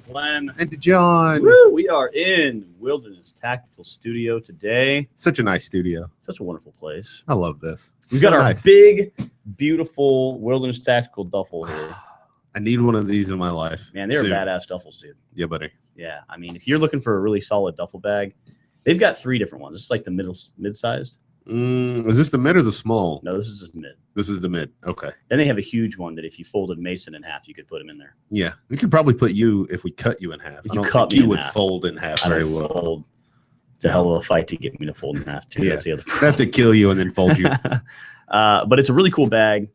Glenn. And John. Woo, we are in Wilderness Tactical Studio today. Such a nice studio. Such a wonderful place. I love this. We've got our big, beautiful Wilderness Tactical duffel here. I need one of these in my life. Man, they're badass duffels, dude. Yeah, buddy. Yeah, I mean, if you're looking for a really solid duffel bag, they've got 3 different ones. It's like the mid-sized. Is this the mid or the small? No, this is just mid. This is the mid. Okay. Then they have a huge one that if you folded Mason in half, you could put him in there. Yeah, we could probably put you if we cut you in half. If I you don't cut think me you in would half. fold in half I very don't well. fold. It's a hell of a fight to get me to fold in half too. Yeah. That's the other I have to kill you and then fold you. But it's a really cool bag.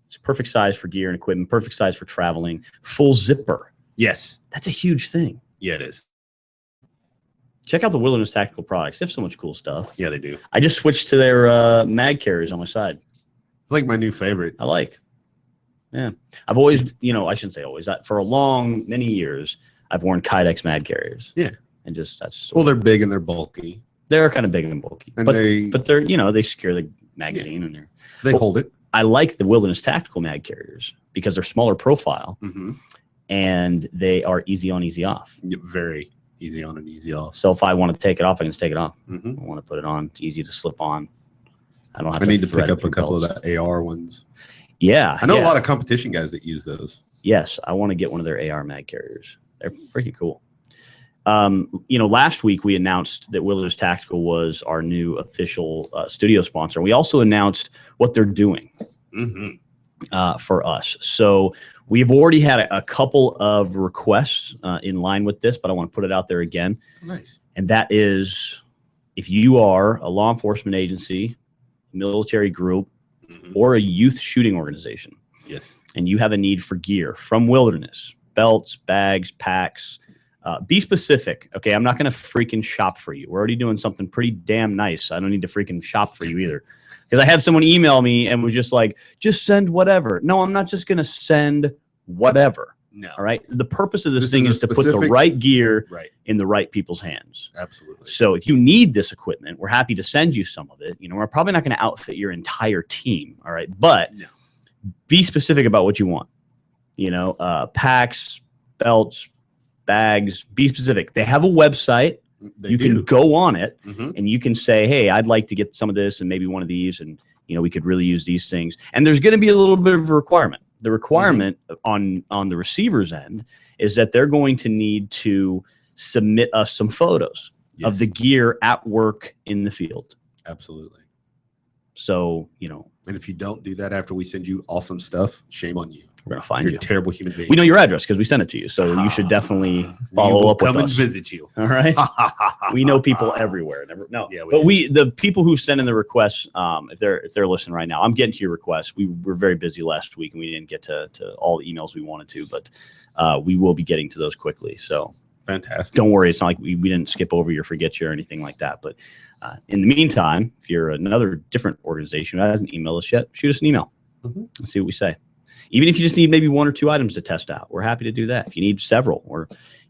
It's a perfect size for gear and equipment. Perfect size for traveling. Full zipper. Yes. That's a huge thing. Yeah, it is. Check out the Wilderness Tactical products. They have so much cool stuff. Yeah, they do. I just switched to their mag carriers on my side. It's like my new favorite. I like. Yeah. I've always, I shouldn't say always. For many years, I've worn Kydex mag carriers. Yeah. And that's well, they're big and they're bulky. They're kind of big and bulky. And but they're, they secure the magazine and they hold it. I like the Wilderness Tactical mag carriers because they're smaller profile and they are easy on, easy off. Very easy on and easy off. So if I want to take it off, I can just take it off. I I want to put it on. It's easy to slip on. I don't have I to need to pick thread up through a couple belts. of the AR ones. Yeah. I know a lot of competition guys that use those. Yes. I want to get one of their AR mag carriers. They're freaking cool. Last week we announced that Wilderness Tactical was our new official studio sponsor. We also announced what they're doing for us. So we've already had a couple of requests in line with this, but I want to put it out there again. Nice. And that is, if you are a law enforcement agency, military group, or a youth shooting organization, yes, and you have a need for gear from Wilderness, belts, bags, packs, be specific. Okay, I'm not going to freaking shop for you. We're already doing something pretty damn nice. I don't need to freaking shop for you either. Because I had someone email me and was just like, just send whatever. No, I'm not just going to send whatever. No. All right. The purpose of this thing is to put the right gear in the right people's hands. Absolutely. So if you need this equipment, we're happy to send you some of it. We're probably not going to outfit your entire team. All right. But be specific about what you want. Packs, belts, bags, be specific. They have a website. You can go on it and you can say, hey, I'd like to get some of this and maybe one of these. And, we could really use these things. And there's going to be a little bit of a requirement. The requirement on the receiver's end is that they're going to need to submit us some photos of the gear at work in the field. Absolutely. So, and if you don't do that after we send you awesome stuff, shame on you. We're going to find You're you. A terrible human being. We know your address because we sent it to you. So you should definitely follow up with us. Come and visit you. All right. We know people everywhere. The people who send in the requests, if they're listening right now, I'm getting to your requests. We were very busy last week and we didn't get to all the emails we wanted to, but we will be getting to those quickly. So fantastic. Don't worry. It's not like we didn't skip over you or forget you or anything like that. But in the meantime, if you're another different organization who hasn't emailed us yet, shoot us an email. Let's see what we say. Even if you just need maybe 1 or 2 items to test out, we're happy to do that. If you need several, or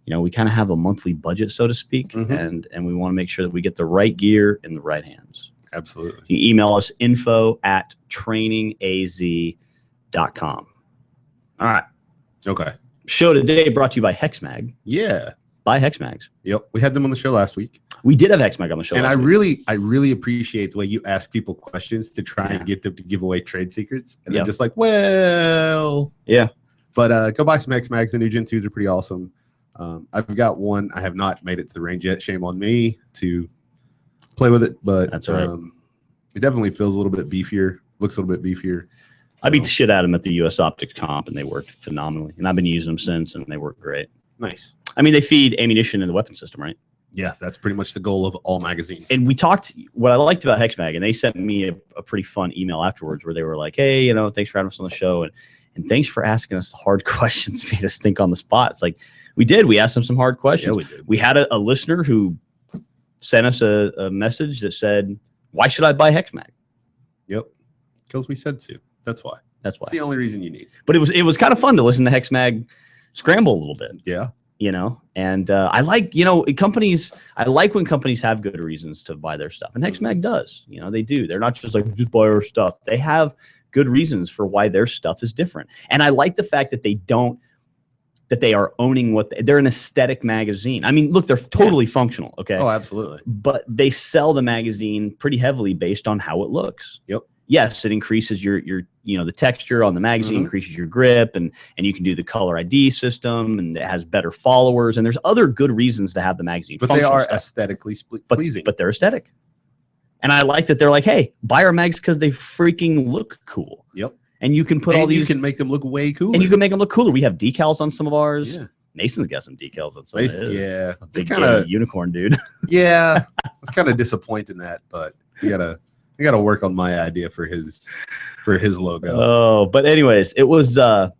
we kind of have a monthly budget, so to speak, and we want to make sure that we get the right gear in the right hands. Absolutely. You can email us info@trainingaz.com. All right. Okay. Show today brought to you by HexMag. Yeah. By HexMags. Yep. We had them on the show last week. We did have HexMag on the show. And I really appreciate the way you ask people questions to try and get them to give away trade secrets. And they're just like, well. Yeah. But go buy some HexMags. The new Gen 2s are pretty awesome. I've got one. I have not made it to the range yet. Shame on me to play with it. But that's all right. It definitely feels a little bit beefier. Looks a little bit beefier. I beat the shit out of them at the US Optics Comp, and they worked phenomenally. And I've been using them since, and they work great. Nice. I mean, they feed ammunition in the weapon system, right? Yeah, that's pretty much the goal of all magazines. And we talked, what I liked about HexMag, and they sent me a pretty fun email afterwards where they were like, hey, thanks for having us on the show. And thanks for asking us hard questions, made us think on the spot. It's like, we did. We asked them some hard questions. Yeah, we did. We had a listener who sent us a message that said, why should I buy HexMag? Yep. Because we said to. That's why. That's why. That's the only reason you need. But it was kind of fun to listen to HexMag scramble a little bit. Yeah. And I like, companies, I like when companies have good reasons to buy their stuff. And HexMag does, they do. They're not just like, just buy our stuff. They have good reasons for why their stuff is different. And I like the fact that they don't that they are owning they're an aesthetic magazine. I mean, look, they're totally functional. Okay. Oh, absolutely. But they sell the magazine pretty heavily based on how it looks. Yep. Yes, it increases your the texture on the magazine, increases your grip, and you can do the color ID system, and it has better followers, and there's other good reasons to have the magazine. But they are aesthetically pleasing. But they're aesthetic. And I like that they're like, hey, buy our mags because they freaking look cool. Yep. And you can put all these. You can make them look way cooler. And you can make them look cooler. We have decals on some of ours. Yeah. Mason's got some decals on some of his. Yeah. A big unicorn dude. Yeah. I was kind of disappointed in that, but I gotta work on my idea for his logo. Oh, but anyways, it was a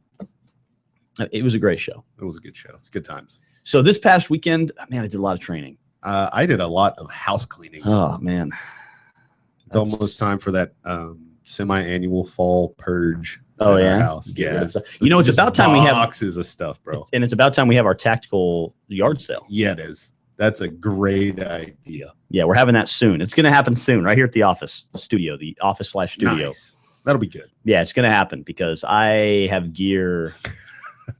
great show. It was a good show. It's good times. So this past weekend, man, I did a lot of training. I did a lot of house cleaning. Oh man. It's almost time for that semi-annual fall purge. Oh yeah, house. Yeah. It's about time we have boxes of stuff, bro. And it's about time we have our tactical yard sale. Yeah, it is. That's a great idea. Yeah, we're having that soon. It's going to happen soon, right here at the office, the office/studio. Nice. That'll be good. Yeah, it's going to happen because I have gear.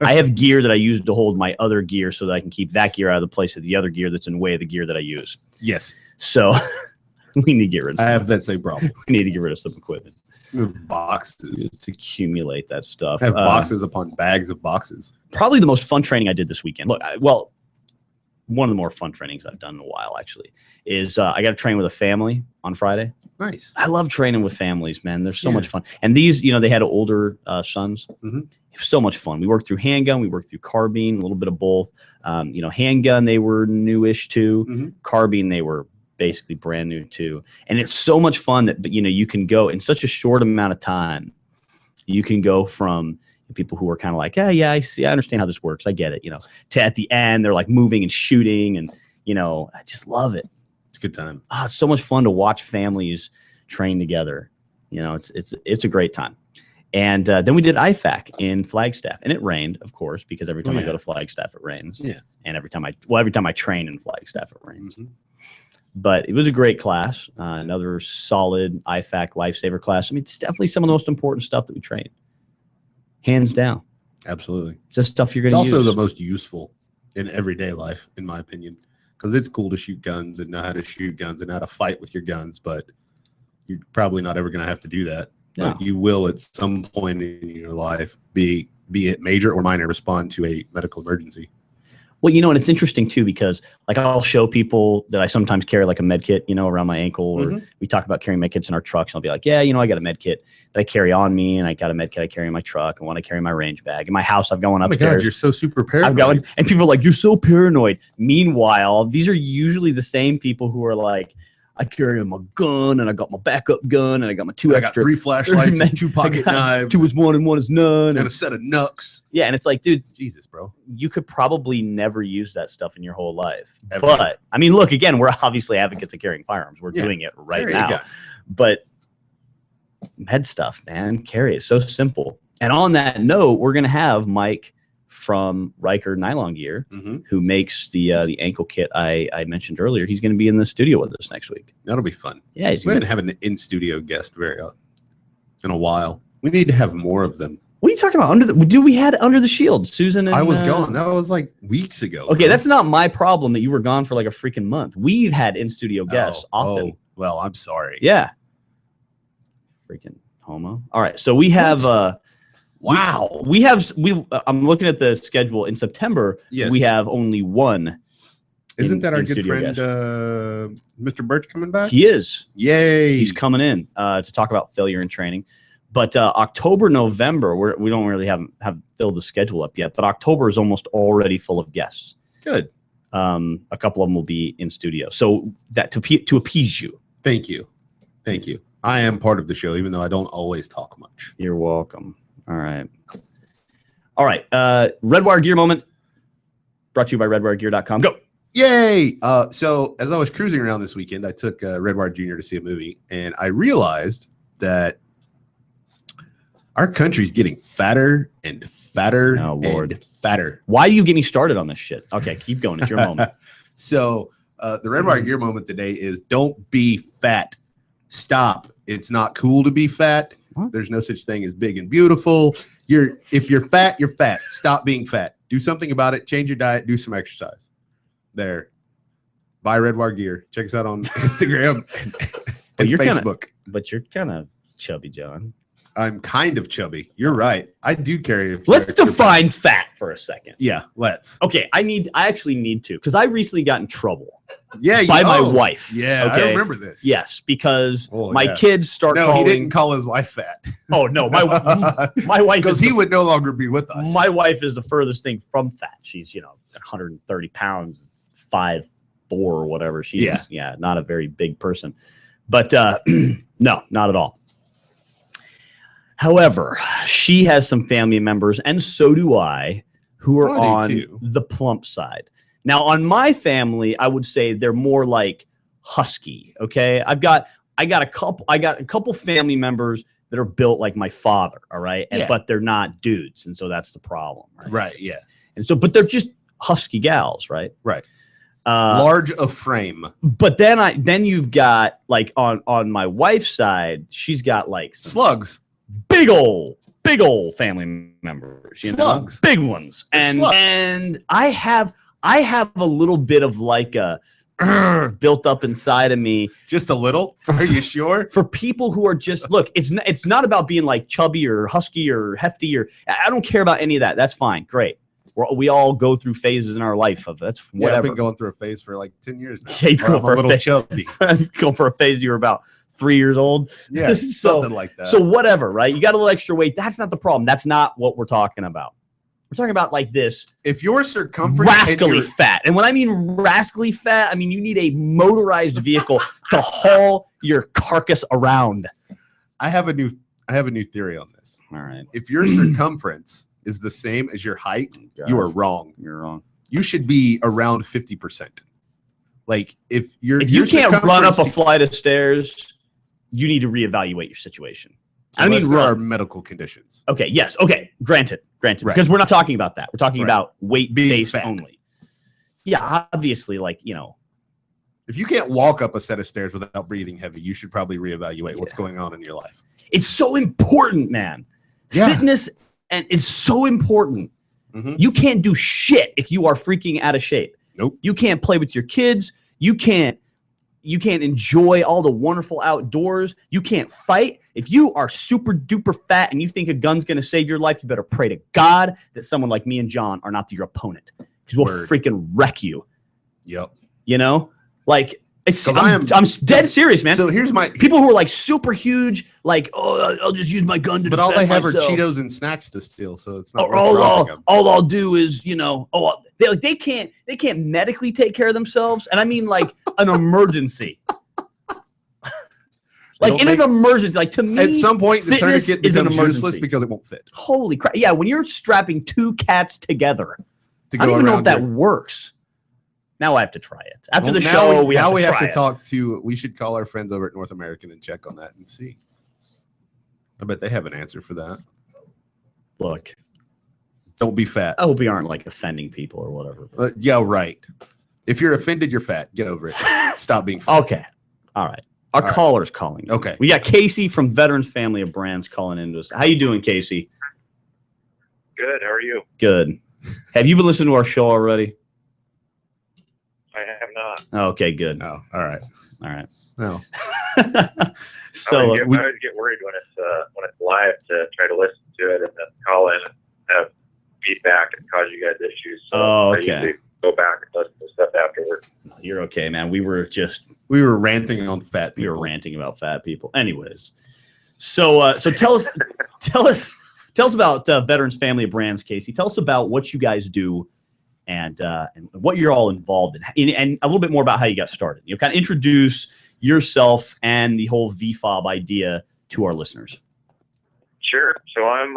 I have gear that I use to hold my other gear so that I can keep that gear out of the place of the other gear that's in the way of the gear that I use. Yes. So we need to get rid of I have that same problem. We need to get rid of some equipment. Boxes. To accumulate that stuff. I have boxes upon bags of boxes. Probably the most fun training I did this weekend. Look, one of the more fun trainings I've done in a while, actually, is I got to train with a family on Friday. Nice. I love training with families, man. They're so much fun. And these, they had older sons. Mm-hmm. It was so much fun. We worked through handgun. We worked through carbine, a little bit of both. Handgun, they were newish too. Mm-hmm. Carbine, they were basically brand new too. And it's so much fun that, you can go in such a short amount of time. You can go from people who are kind of like, yeah, I see, I understand how this works. I get it, to at the end, they're like moving and shooting. And, I just love it. It's a good time. It's so much fun to watch families train together. It's a great time. And then we did IFAC in Flagstaff, and it rained, of course, because every time I go to Flagstaff, it rains. Yeah. And every time I train in Flagstaff, it rains. Mm-hmm. But it was a great class. Another solid IFAC lifesaver class. I mean, it's definitely some of the most important stuff that we train. Hands down. Absolutely. It's just stuff you're going to use. It's also the most useful in everyday life, in my opinion, because it's cool to shoot guns and know how to shoot guns and how to fight with your guns, but you're probably not ever going to have to do that. No. But you will at some point in your life, be it major or minor, respond to a medical emergency. Well, and it's interesting too, because I'll show people that I sometimes carry like a med kit, around my ankle, or we talk about carrying med kits in our trucks. And I'll be like, yeah, I got a med kit that I carry on me, and I got a med kit I carry in my truck, and one I carry in my range bag. In my house, I've gone upstairs. Oh my God, you're so super paranoid. And people are like, you're so paranoid. Meanwhile, these are usually the same people who are like, I carry my gun, and I got my backup gun, and I got my I got 3 flashlights and 2 pocket knives. 2 is 1 and 1 is none. And a set of knucks. Yeah, and it's like, dude. Jesus, bro. You could probably never use that stuff in your whole life. Ever. But, I mean, look, again, we're obviously advocates of carrying firearms. We're doing it right now. But med stuff, man, carry it. So simple. And on that note, we're going to have Mike from Riker Nylon Gear, who makes the ankle kit I mentioned earlier. He's going to be in the studio with us next week. That'll be fun. Yeah, we haven't had an in-studio guest in a while. We need to have more of them. What are you talking about? We had Under the Shield, Susan. And, I was gone. That was like weeks ago. Okay, that's not my problem that you were gone for like a freaking month. We've had in-studio guests often. Oh, well, I'm sorry. Yeah. Freaking homo. All right, so we have. Wow. I'm looking at the schedule in September. Yes. We have only one. Isn't that our good friend, Mr. Birch, coming back? He is. Yay. He's coming in to talk about failure in training. But October, November, we don't really have filled the schedule up yet. But October is almost already full of guests. Good. A couple of them will be in studio. So that to appease you. Thank you. Thank you. I am part of the show, even though I don't always talk much. You're welcome. All right. Redwire Gear moment brought to you by redwiregear.com. Go. Yay. So as I was cruising around this weekend, I took Redwire Jr. to see a movie, and I realized that our country's getting fatter and fatter and fatter. Why do you get me started on this shit? Okay, keep going. It's your moment. So the Redwire Gear moment today is don't be fat. Stop. It's not cool to be fat. What? There's no such thing as big and beautiful. If you're fat, you're fat. Stop being fat. Do something about it. Change your diet. Do some exercise. There. Buy Red Wire gear. Check us out on Instagram and Facebook. But you're kind of chubby, John. I'm kind of chubby. You're right. I do carry a few. Let's define fat for a second. Yeah, let's. Okay, I actually need to, because I recently got in trouble. Yeah, by my wife. Yeah, okay? I remember this. Yes, because my kids start calling. No, he didn't call his wife fat. Oh no, my wife. Because he would no longer be with us. My wife is the furthest thing from fat. She's 130 pounds, 5'4" or whatever. She's not a very big person, but no, not at all. However, she has some family members, and so do I, who are on the plump side. Now, on my family, I would say they're more like husky. Okay, I got a couple family members that are built like my father. All right, but they're not dudes, and so that's the problem. Right. Yeah. And so, but they're just husky gals, right? Right. Large of frame. But then you've got like on my wife's side, she's got like slugs. Big old family members, slugs, big ones, and I have a little bit of like a built up inside of me. Just a little? Are you sure? For people who are just look, it's not about being like chubby or husky or hefty or I don't care about any of that. That's fine, great. We all go through phases in our life of that's whatever. I've been going through a phase for like 10 years now. Yeah, I'm a little chubby. Going for a phase you were about 3 years old. Yeah, something like that. So whatever, right? You got a little extra weight. That's not the problem. That's not what we're talking about. We're talking about like this. If your circumference rascally fat. And when I mean rascally fat, I mean you need a motorized vehicle to haul your carcass around. I have a new theory on this. All right. If your circumference is the same as your height, you are wrong. You're wrong. You should be around 50%. Like if you can't run up a flight of stairs, you need to reevaluate your situation. Unless there are medical conditions. Okay. Yes. Okay. Granted. Right. Because we're not talking about that. We're talking about weight-based only. Yeah. Obviously, like, if you can't walk up a set of stairs without breathing heavy, you should probably reevaluate what's going on in your life. It's so important, man. Yeah. Fitness is so important. Mm-hmm. You can't do shit if you are freaking out of shape. Nope. You can't play with your kids. You can't enjoy all the wonderful outdoors. You can't fight. If you are super duper fat and you think a gun's going to save your life, you better pray to God that someone like me and John are not your opponent, because we'll freaking wreck you. Yep. Like I'm dead serious, man. So here's my people who are like super huge, like, oh, I'll just use my gun to defend myself. But all they have are Cheetos and snacks to steal, so it's not. All I'll do is, they can't medically take care of themselves, and I mean like an emergency. Like in an emergency, like to me, at some point the tourniquet becomes useless because it won't fit. Holy crap! Yeah, when you're strapping two cats together, I don't even know if that works. Now I have to try it. After the show, we have to talk to. We should call our friends over at North American and check on that and see. I bet they have an answer for that. Look, don't be fat. I hope we aren't like offending people or whatever. Yeah, right. If you're offended, you're fat. Get over it. Stop being fat. Okay. All right. Our caller's calling. Okay. We got Casey from Veterans Family of Brands calling into us. How you doing, Casey? Good. How are you? Good. Have you been listening to our show already? I have not. Okay, good. Oh, all right. No. So I always get worried when it's live to try to listen to it and then call in and have feedback and cause you guys issues. So I usually go back and listen to stuff afterward. No, you're okay, man. We were ranting on fat people. We were ranting about fat people. Anyways, so tell us about Veterans Family of Brands, Casey. Tell us about what you guys do and what you're all involved in, and a little bit more about how you got started. Kind of introduce yourself and the whole VFOB idea to our listeners. Sure. So I'm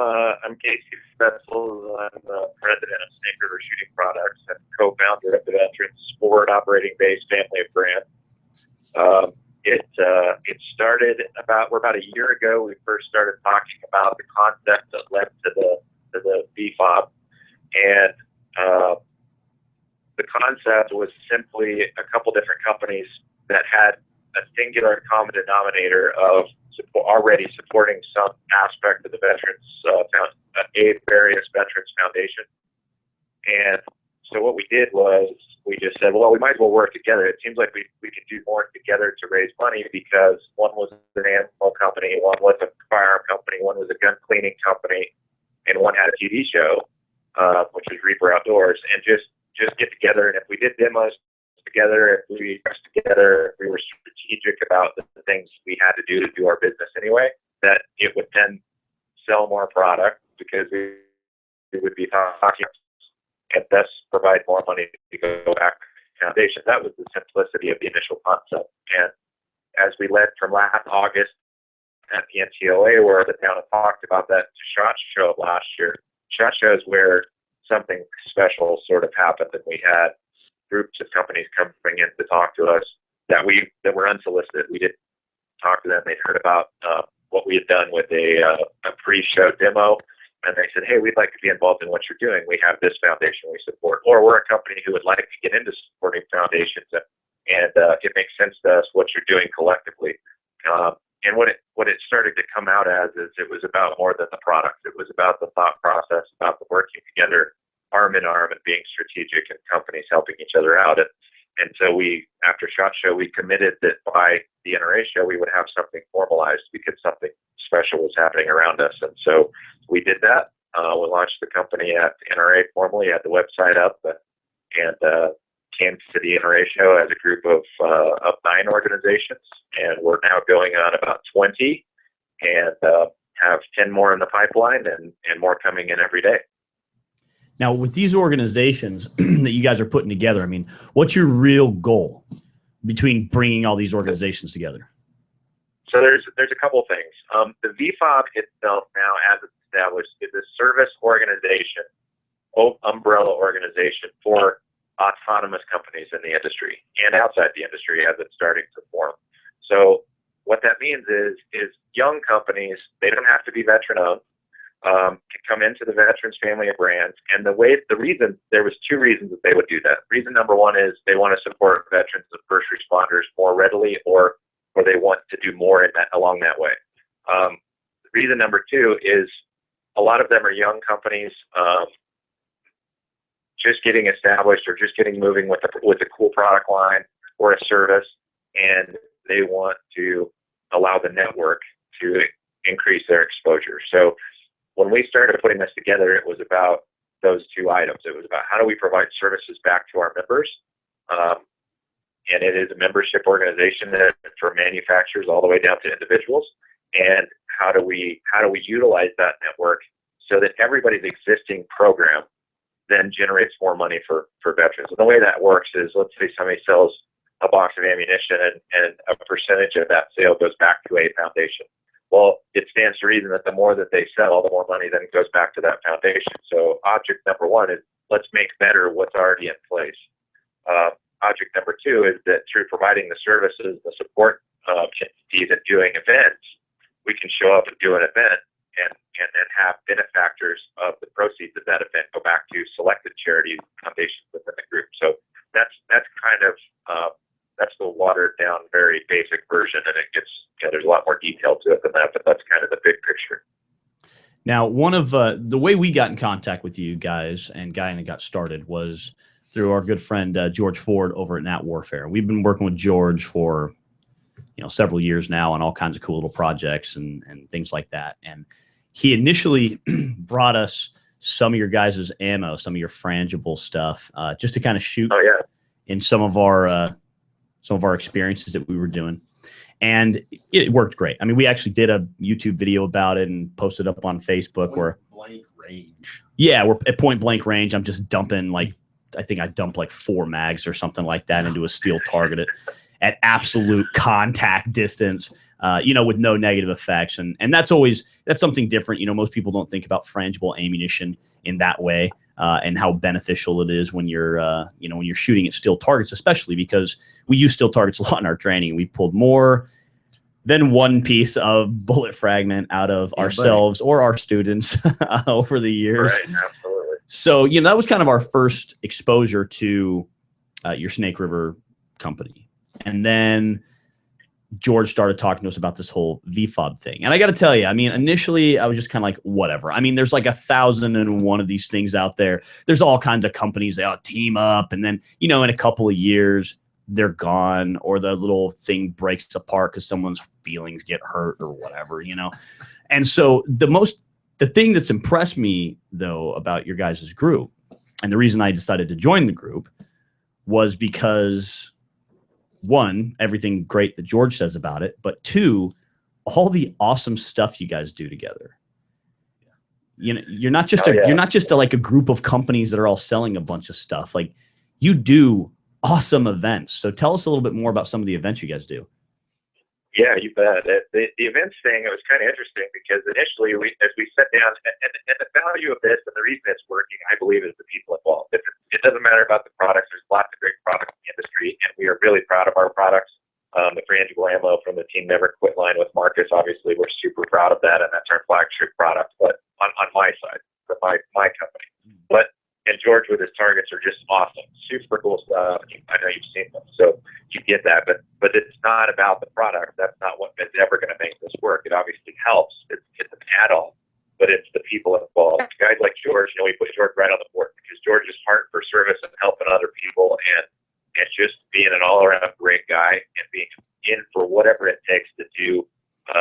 Casey Fetzel. I'm the president of Snake River Shooting Products and co-founder of the Veterans Sport Operating Base Family of Brands. It started about a year ago. We first started talking about the concept that led to the VFOB, and the concept was simply a couple different companies that had a singular and common denominator of already supporting some aspect of the various veterans foundation. And so what we did was we just said, well, we might as well work together. It seems like we could do more together to raise money, because one was an animal company, one was a firearm company, one was a gun cleaning company, and one had a TV show, which was Reaper Outdoors, and just get together. And if we did demos together, if we pressed together, if we were strategic about the things we had to do our business anyway, that it would then sell more product, because we would be talking and thus provide more money to go back to the foundation. That was the simplicity of the initial concept. And as we led from last August at the NTOA, where the town had talked about that, to SHOT Show last year. SHOT Show is where something special sort of happened, and we had groups of companies coming in to talk to us that were unsolicited. We didn't talk to them. They'd heard about what we had done with a pre-show demo, and they said, hey, we'd like to be involved in what you're doing. We have this foundation we support. Or we're a company who would like to get into supporting foundations, and it makes sense to us what you're doing collectively. And what it started to come out as is it was about more than the product. It was about the thought process, about the working together, arm in arm, and being strategic, and companies helping each other out. And so after SHOT Show, we committed that by the NRA show, we would have something formalized, because something special was happening around us. And so we did that. We launched the company at NRA formally, had the website up, and came to the NRA show as a group of 9 organizations. And we're now going on about 20, and have 10 more in the pipeline, and more coming in every day. Now, with these organizations that you guys are putting together, I mean, what's your real goal between bringing all these organizations together? So there's a couple things. The VFOB itself now, as it's established, is a service organization, umbrella organization for autonomous companies in the industry and outside the industry as it's starting to form. So what that means is young companies, they don't have to be veteran-owned, can come into the veterans family of brands. And there was 2 reasons that they would do that. Reason number 1 is they want to support veterans and first responders more readily, or they want to do more along that way. Reason number 2 is a lot of them are young companies, just getting established or just getting moving with a cool product line or a service, and they want to allow the network to increase their exposure. So when we started putting this together, it was about those 2 items. It was about how do we provide services back to our members, and it is a membership organization that for manufacturers all the way down to individuals. And how do we utilize that network so that everybody's existing program then generates more money for veterans? And the way that works is, let's say somebody sells a box of ammunition, and a percentage of that sale goes back to a foundation. Well, it stands to reason that the more that they sell, the more money then goes back to that foundation. So object number 1 is, let's make better what's already in place. Object number 2 is that through providing the services, the support entities, and doing events, we can show up and do an event and then have benefactors of the proceeds of that event go back to selected charities, foundations within the group. So that's kind of that's the watered down, very basic version, and it gets, there's a lot more detail to it than that, but that's kind of the big picture. Now, one of the way we got in contact with you guys and got started was through our good friend George Ford over at Nat Warfare. We've been working with George for several years now on all kinds of cool little projects and things like that. And he initially brought us some of your guys' ammo, some of your frangible stuff, just to kind of shoot in some of our experiences that we were doing. And it worked great. I mean, we actually did a YouTube video about it and posted up on Facebook. Point blank range. Yeah, we're at point blank range. I'm just dumping I think I dumped 4 mags or something like that into a steel target at absolute contact distance, with no negative effects. And that's something different. Most people don't think about frangible ammunition in that way, and how beneficial it is when you're shooting at steel targets, especially because we use steel targets a lot in our training. We pulled more than 1 piece of bullet fragment out of ourselves or our students over the years. Right, absolutely. So, that was kind of our first exposure to your Snake River company. And then George started talking to us about this whole VFOB thing. And I got to tell you, I mean, initially I was just kind of like, whatever. I mean, there's like 1,001 of these things out there. There's all kinds of companies that all team up. And then, you know, in a couple of years, they're gone, or the little thing breaks apart because someone's feelings get hurt or whatever, you know? And so the thing that's impressed me though about your guys' group, and the reason I decided to join the group, was because one, everything great that George says about it, but two, all the awesome stuff you guys do together. You know, you're not just like a group of companies that are all selling a bunch of stuff. Like, you do awesome events. So tell us a little bit more about some of the events you guys do. Yeah, you bet. The events thing, it was kind of interesting because initially, as we sat down, and the value of this and the reason it's working, I believe, is the people involved. It doesn't matter about the products. There's lots of great products in the industry, and we are really proud of our products. The frangible ammo from the Team Never Quit line with Marcus, obviously, we're super proud of that, and that's our flagship product. But on my side, for my company, and George with his targets are just awesome, super cool stuff. I know you've seen them, so you get that. But it's not about the product. That's not what is ever going to make this work. It obviously helps. It's an add-on, but it's the people involved. Guys like George, you know, we put George right on the board because George's heart for service and helping other people, and just being an all-around great guy and being in for whatever it takes to do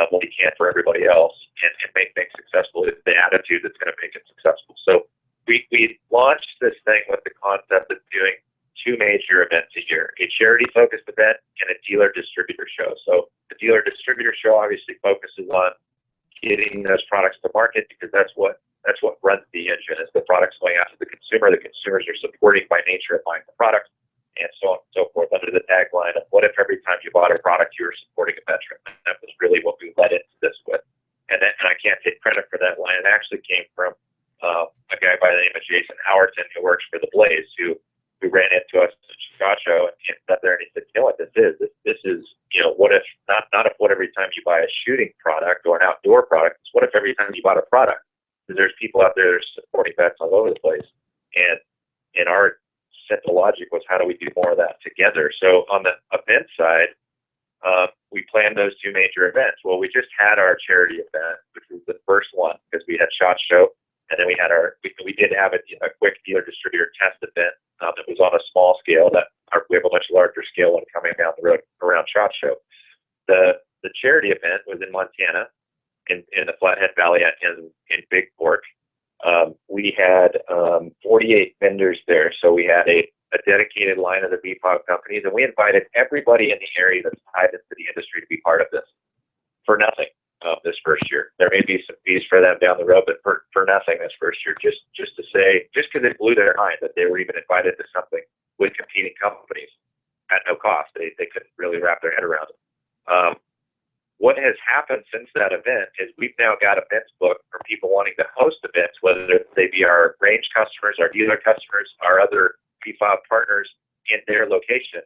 what he can for everybody else and make things successful is the attitude that's going to make it successful. So we launched this thing with the concept of doing two major events a year, a charity-focused event and a dealer-distributor show. So the dealer-distributor show obviously focuses on getting those products to market because that's what runs the engine, is the products going out to the consumer. The consumers are supporting by nature of buying the product, and so on and so forth, under the tagline of what if every time you bought a product you were supporting a veteran. And that was really what we led into this with. And I can't take credit for that line. It actually came from a guy by the name of Jason Howerton, who works for the Blaze, who ran into us at Chicago and sat there and he said, you know what this is? This is, you know, what if, not if what every time you buy a shooting product or an outdoor product, it's what if every time you bought a product? Because there's people out there that are supporting vets all over the place. And in our simple logic was, how do we do more of that together? So on the event side, we planned those two major events. Well, we just had our charity event, which was the first one because we had SHOT Show. And then we had we did have a quick dealer distributor test event that was on a small scale. We have a much larger scale one coming down the road around SHOT Show. The charity event was in Montana, in the Flathead Valley in Big Fork. We had 48 vendors there, so we had a dedicated line of the VFOB companies, and we invited everybody in the area that's tied into the industry to be part of this for nothing. This first year, there may be some fees for them down the road, but for nothing this first year, just to say, just because it blew their mind that they were even invited to something with competing companies at no cost. They couldn't really wrap their head around it. What has happened since that event is we've now got events booked for people wanting to host events, whether they be our range customers, our dealer customers, our other VFOB partners in their location.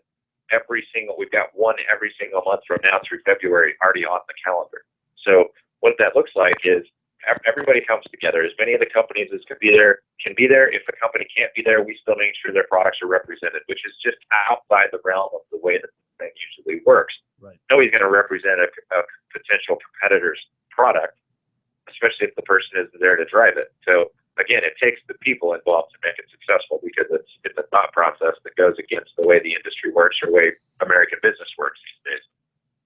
We've got one every single month from now through February already on the calendar. So what that looks like is everybody comes together. As many of the companies as can be there. If a company can't be there, we still make sure their products are represented, which is just outside the realm of the way that the thing usually works. Right. Nobody's going to represent a potential competitor's product, especially if the person isn't there to drive it. So again, it takes the people involved to make it successful because it's a thought process that goes against the way the industry works or the way American business works these days.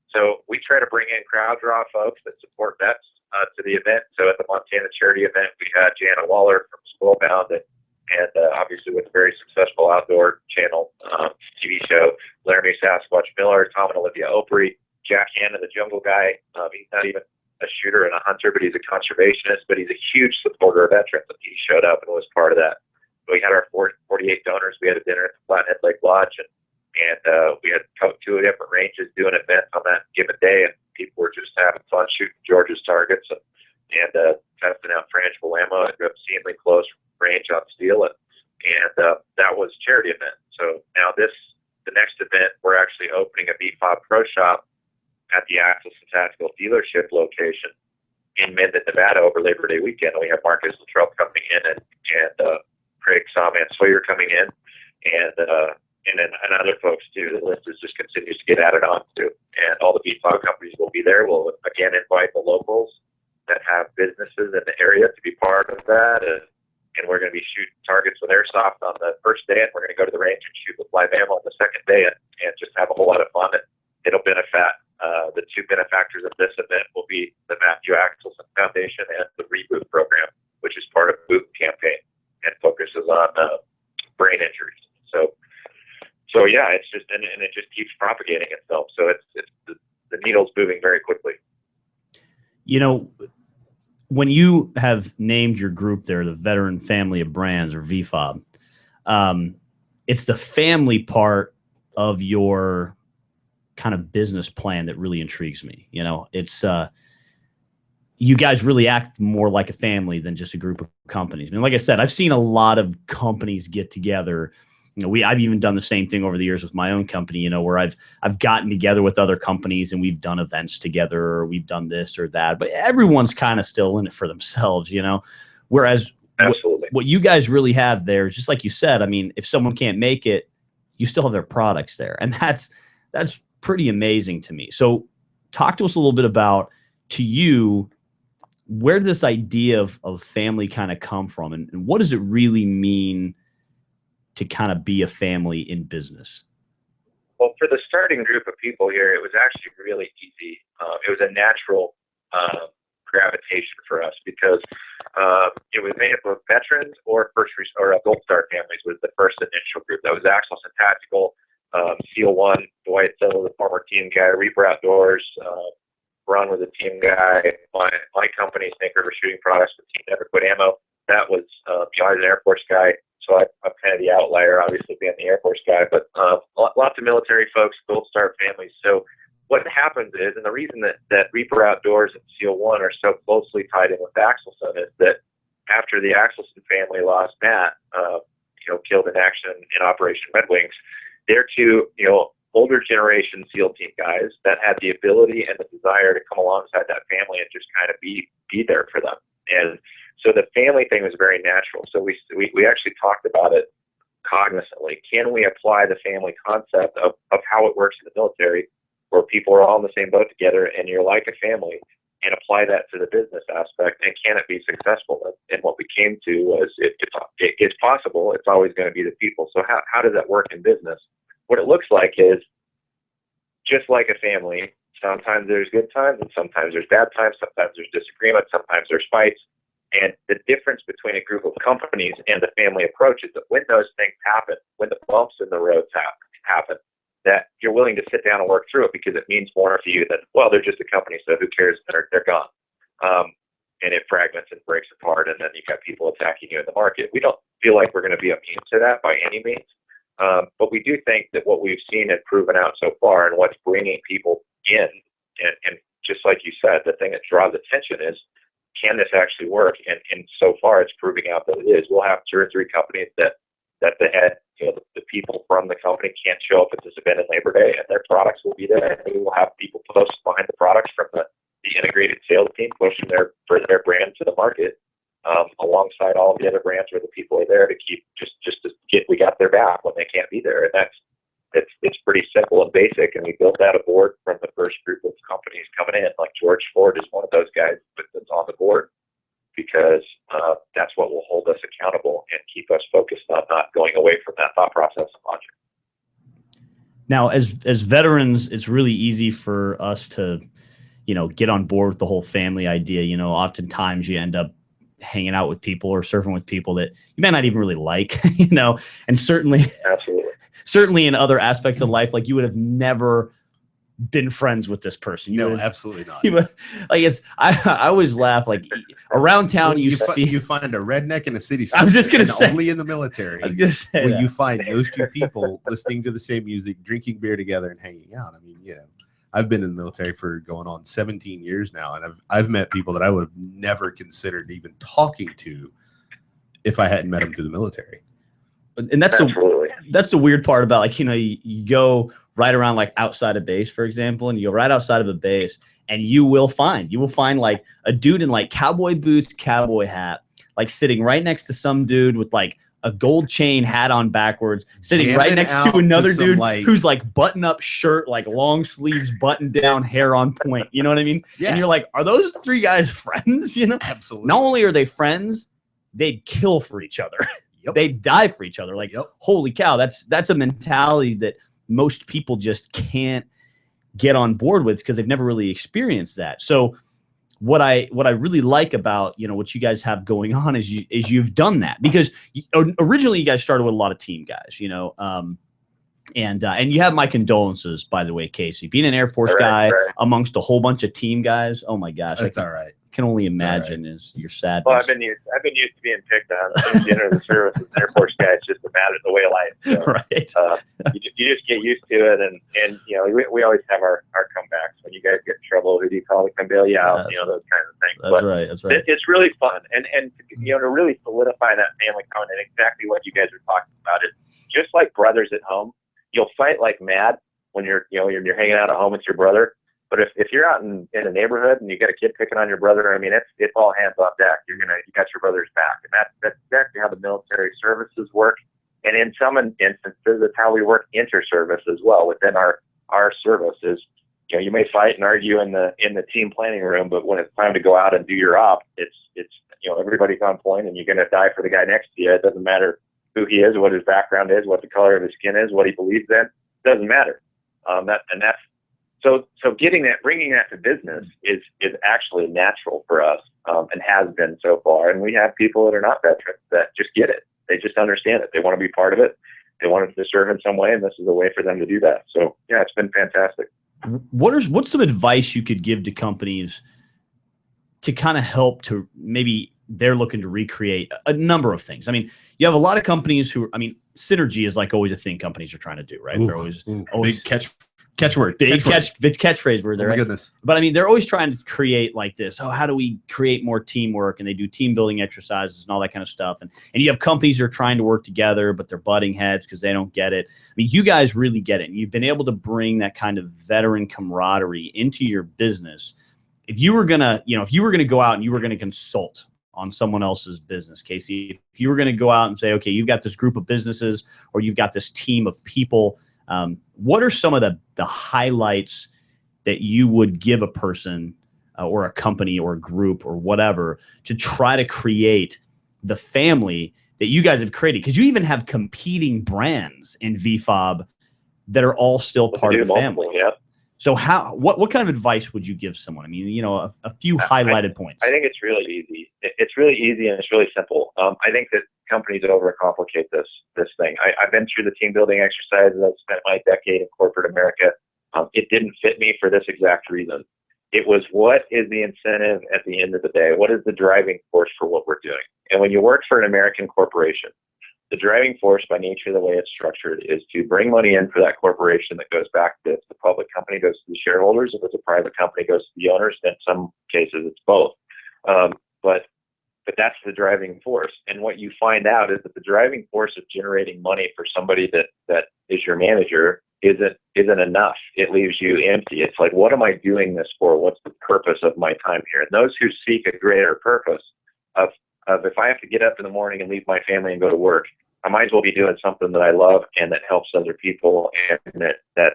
So we try to bring in crowd draw folks that support vets to the event. So at the Montana charity event, we had Jana Waller from Schoolbound and obviously with a very successful outdoor channel TV show, Laramie Sasquatch Miller, Tom and Olivia Opry, Jack Hannon, the Jungle Guy. He's not even a shooter and a hunter, but he's a conservationist, but he's a huge supporter of veterans. And he showed up and was part of that. So we had our 48 donors. We had a dinner at the Flathead Lake Lodge, and we had two different ranges doing events on that given day, and people were just having fun shooting George's targets and testing out frangible ammo at obscenely close range on steel, and that was a charity event. So now the next event, we're actually opening a VFOB Pro Shop at the Axis and Tactical dealership location in Minden, Nevada over Labor Day weekend. And we have Marcus Luttrell coming in and Craig Sawman Sawyer coming in, and and other folks too. The list just continues to get added on to, and all the VFOB companies will be there. We'll again invite the locals that have businesses in the area to be part of that, and we're going to be shooting targets with airsoft on the first day, and we're going to go to the range and shoot with live ammo on the second day, and just have a whole lot of fun. And it'll benefit. The two benefactors of this event will be the Matthew Axelson Foundation and the Reboot program, which is part of the Boot campaign and focuses on brain injuries. So yeah, it's just and it just keeps propagating itself. So it's the needle's moving very quickly. You know, when you have named your group there, the Veteran Family of Brands, or VFOB, it's the family part of your kind of business plan that really intrigues me. You know, it's you guys really act more like a family than just a group of companies. I mean, like I said, I've seen a lot of companies get together. You know, I've even done the same thing over the years with my own company, you know, where I've gotten together with other companies and we've done events together, or we've done this or that, but everyone's kind of still in it for themselves, you know, whereas what you guys really have there is just like you said. I mean, if someone can't make it, you still have their products there. And that's pretty amazing to me. So talk to us a little bit about, to you, where did this idea of family kind of come from, and what does it really mean to kind of be a family in business? Well, for the starting group of people here, it was actually really easy. It was a natural gravitation for us because it was made up of veterans or Gold Star families was the first initial group. That was Axelson Tactical, SEAL 1, Dwight Settle, the former team guy, Reaper Outdoors, Ron was a team guy. My company, Snake River Shooting Products, the Team Never Quit Ammo, that was, I was an Air Force guy. So I'm kind of the outlier, obviously being the Air Force guy, but lots of military folks, Gold Star families. So what happens is, and the reason that Reaper Outdoors and SEAL 1 are so closely tied in with Axelson is that after the Axelson family lost Matt, killed in action in Operation Red Wings, they're two, older generation SEAL team guys that had the ability and the desire to come alongside that family and just kind of be there for them. And so the family thing was very natural. So we actually talked about it cognizantly. Can we apply the family concept of how it works in the military, where people are all in the same boat together and you're like a family, and apply that to the business aspect? And can it be successful? And what we came to was it's possible. It's always going to be the people. So how does that work in business? What it looks like is just like a family. Sometimes there's good times and sometimes there's bad times. Sometimes there's disagreement. Sometimes there's fights. And the difference between a group of companies and the family approach is that when those things happen, when the bumps in the road happen, that you're willing to sit down and work through it because it means more to you than, well, they're just a company, so who cares? They're gone. And it fragments and breaks apart, and then you've got people attacking you in the market. We don't feel like we're going to be immune to that by any means. But we do think that what we've seen and proven out so far, and what's bringing people in, and just like you said, the thing that draws attention is, can this actually work? And so far, it's proving out that it is. We'll have 2 or 3 companies that the head, the people from the company can't show up at this event in Labor Day, and their products will be there. And we will have people post behind the products from the integrated sales team pushing their brand to the market, alongside all the other brands where the people are there to keep just to get, we got their back when they can't be there. And it's pretty simple and basic. And we built that aboard from the first group of companies coming in. Like George Ford is one of those guys that's on the board, because that's what will hold us accountable and keep us focused on not going away from that thought process and logic. Now, as veterans, it's really easy for us to, get on board with the whole family idea. Oftentimes you end up hanging out with people or surfing with people that you may not even really like, and certainly in other aspects of life, like you would have never been friends with this person. Absolutely not. I always laugh, like around town, you find a redneck in a city. I was just going to say, only in the military. I was going to say, you find those two people listening to the same music, drinking beer together, and hanging out. I mean, I've been in the military for going on 17 years now, and I've met people that I would have never considered even talking to if I hadn't met them through the military. And that's the weird part about, you go right around, like outside of base, for example, and you go right outside of a base, and you will find like a dude in like cowboy boots, cowboy hat, like sitting right next to some dude with like a gold chain, hat on backwards, sitting Jamming right next out to another to some, dude like- who's like button up shirt, like long sleeves, button down, hair on point. You know what I mean? Yeah. And you're like, are those three guys friends? You know, Absolutely. not only are they friends, they'd kill for each other. Yep. They'd die for each other. Like, Yep. holy cow, that's a mentality that most people just can't get on board with because they've never really experienced that. So what I really like about, you know, what you guys have going on is you've done that, because originally you guys started with a lot of team guys, you know, and you have my condolences, by the way, Casey, being an Air Force guy amongst a whole bunch of team guys. Oh my gosh, That's all right. Can only imagine is your sadness. Well, I've been used to being picked on since the end of the service as an Air Force guy. It's just a matter of the way of life. So, right. You just get used to it, and you know, we always have our comebacks. When you guys get in trouble, who do you call to come bail you out? You know, those kinds of things. That's right. That's right. It's really fun, and you know, to really solidify that family bond, and exactly what you guys are talking about is just like brothers at home. You'll fight like mad when you're hanging out at home with your brother. But if you're out in a neighborhood and you got a kid picking on your brother, I mean, it's all hands on deck. You got your brother's back, and that's exactly how the military services work. And in some instances, it's how we work inter-service as well within our services. You know, you may fight and argue in the team planning room, but when it's time to go out and do your op, it's you know, everybody's on point, and you're going to die for the guy next to you. It doesn't matter who he is, what his background is, what the color of his skin is, what he believes in. It doesn't matter. So bringing that to business is actually natural for us, and has been so far. And we have people that are not veterans that just get it. They just understand it. They want to be part of it. They want to serve in some way, and this is a way for them to do that. So yeah, it's been fantastic. What's some advice you could give to companies to kind of help to maybe they're looking to recreate a number of things? I mean, you have a lot of companies who, I mean, synergy is like always a thing companies are trying to do, right? They're always big catchword. Big catchphrase word there. Oh my right? goodness. But I mean, they're always trying to create like this. Oh, how do we create more teamwork? And they do team building exercises and all that kind of stuff. And you have companies that are trying to work together, but they're butting heads because they don't get it. I mean, you guys really get it. And you've been able to bring that kind of veteran camaraderie into your business. If you were gonna go out and you were gonna consult on someone else's business, Casey, if you were gonna go out and say, okay, you've got this group of businesses or you've got this team of people, what are some of the highlights that you would give a person or a company or a group or whatever to try to create the family that you guys have created? Because you even have competing brands in VFOB that are all still part of the family. Yeah. So what kind of advice would you give someone? I mean, you know, a few highlighted points. I think it's really easy. It's really easy and it's really simple. I think that companies overcomplicate this thing. I've been through the team building exercises. I've spent my decade in corporate America. It didn't fit me for this exact reason. It was, what is the incentive at the end of the day? What is the driving force for what we're doing? And when you work for an American corporation, the driving force by nature of the way it's structured is to bring money in for that corporation that goes back to, if the public company goes to the shareholders, if it's a private company goes to the owners, in some cases it's both. But that's the driving force. And what you find out is that the driving force of generating money for somebody that is your manager isn't enough. It leaves you empty. It's like, what am I doing this for? What's the purpose of my time here? And those who seek a greater purpose of if I have to get up in the morning and leave my family and go to work, I might as well be doing something that I love and that helps other people and that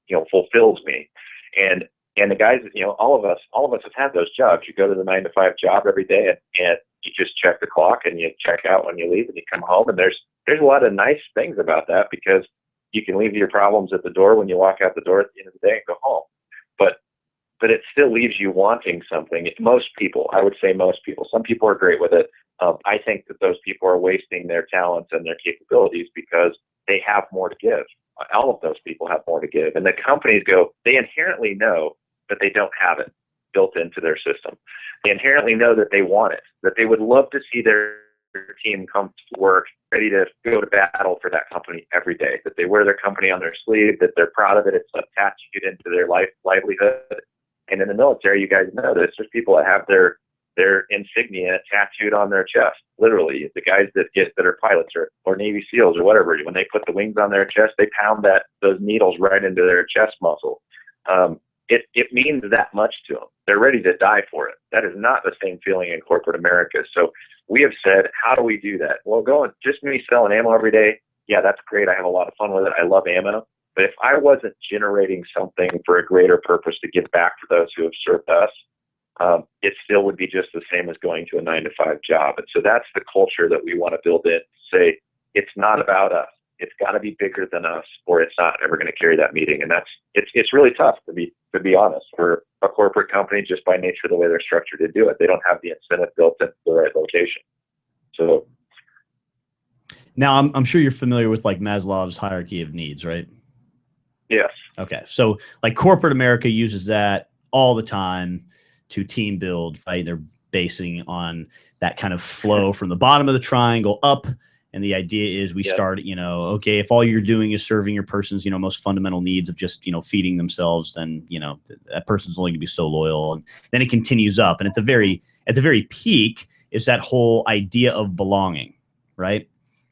you know, fulfills me. And the guys, you know, all of us have had those jobs. You go to the 9-to-5 job every day and you just check the clock and you check out when you leave and you come home. And there's a lot of nice things about that, because you can leave your problems at the door when you walk out the door at the end of the day and go home. But it still leaves you wanting something. Most people, I would say most people, some people are great with it. I think that those people are wasting their talents and their capabilities because they have more to give. All of those people have more to give. And the companies they inherently know that they don't have it built into their system. They inherently know that they want it, that they would love to see their team come to work ready to go to battle for that company every day, that they wear their company on their sleeve, that they're proud of it. It's attached into their livelihood. And in the military, you guys know this, there's people that have their insignia tattooed on their chest. Literally, the guys that are pilots or Navy SEALs or whatever, when they put the wings on their chest, they pound those needles right into their chest muscle. it means that much to them. They're ready to die for it. That is not the same feeling in corporate America. So we have said, how do we do that? Well, just me selling ammo every day. Yeah, that's great. I have a lot of fun with it. I love ammo. But if I wasn't generating something for a greater purpose to give back to those who have served us, it still would be just the same as going to a 9-to-5 job. And so that's the culture that we want to build in. Say, it's not about us. It's got to be bigger than us, or it's not ever going to carry that meeting. And it's really tough to be honest for a corporate company, just by nature of the way they're structured to do it. They don't have the incentive built into the right location. So now I'm sure you're familiar with like Maslow's hierarchy of needs, right? Yes. Okay. So like corporate America uses that all the time to team build, right? They're basing on that kind of flow from the bottom of the triangle up. And the idea is we start, okay, if all you're doing is serving your person's, most fundamental needs of just, feeding themselves, then, that person's only gonna be so loyal. And then it continues up. And at the very peak is that whole idea of belonging, right?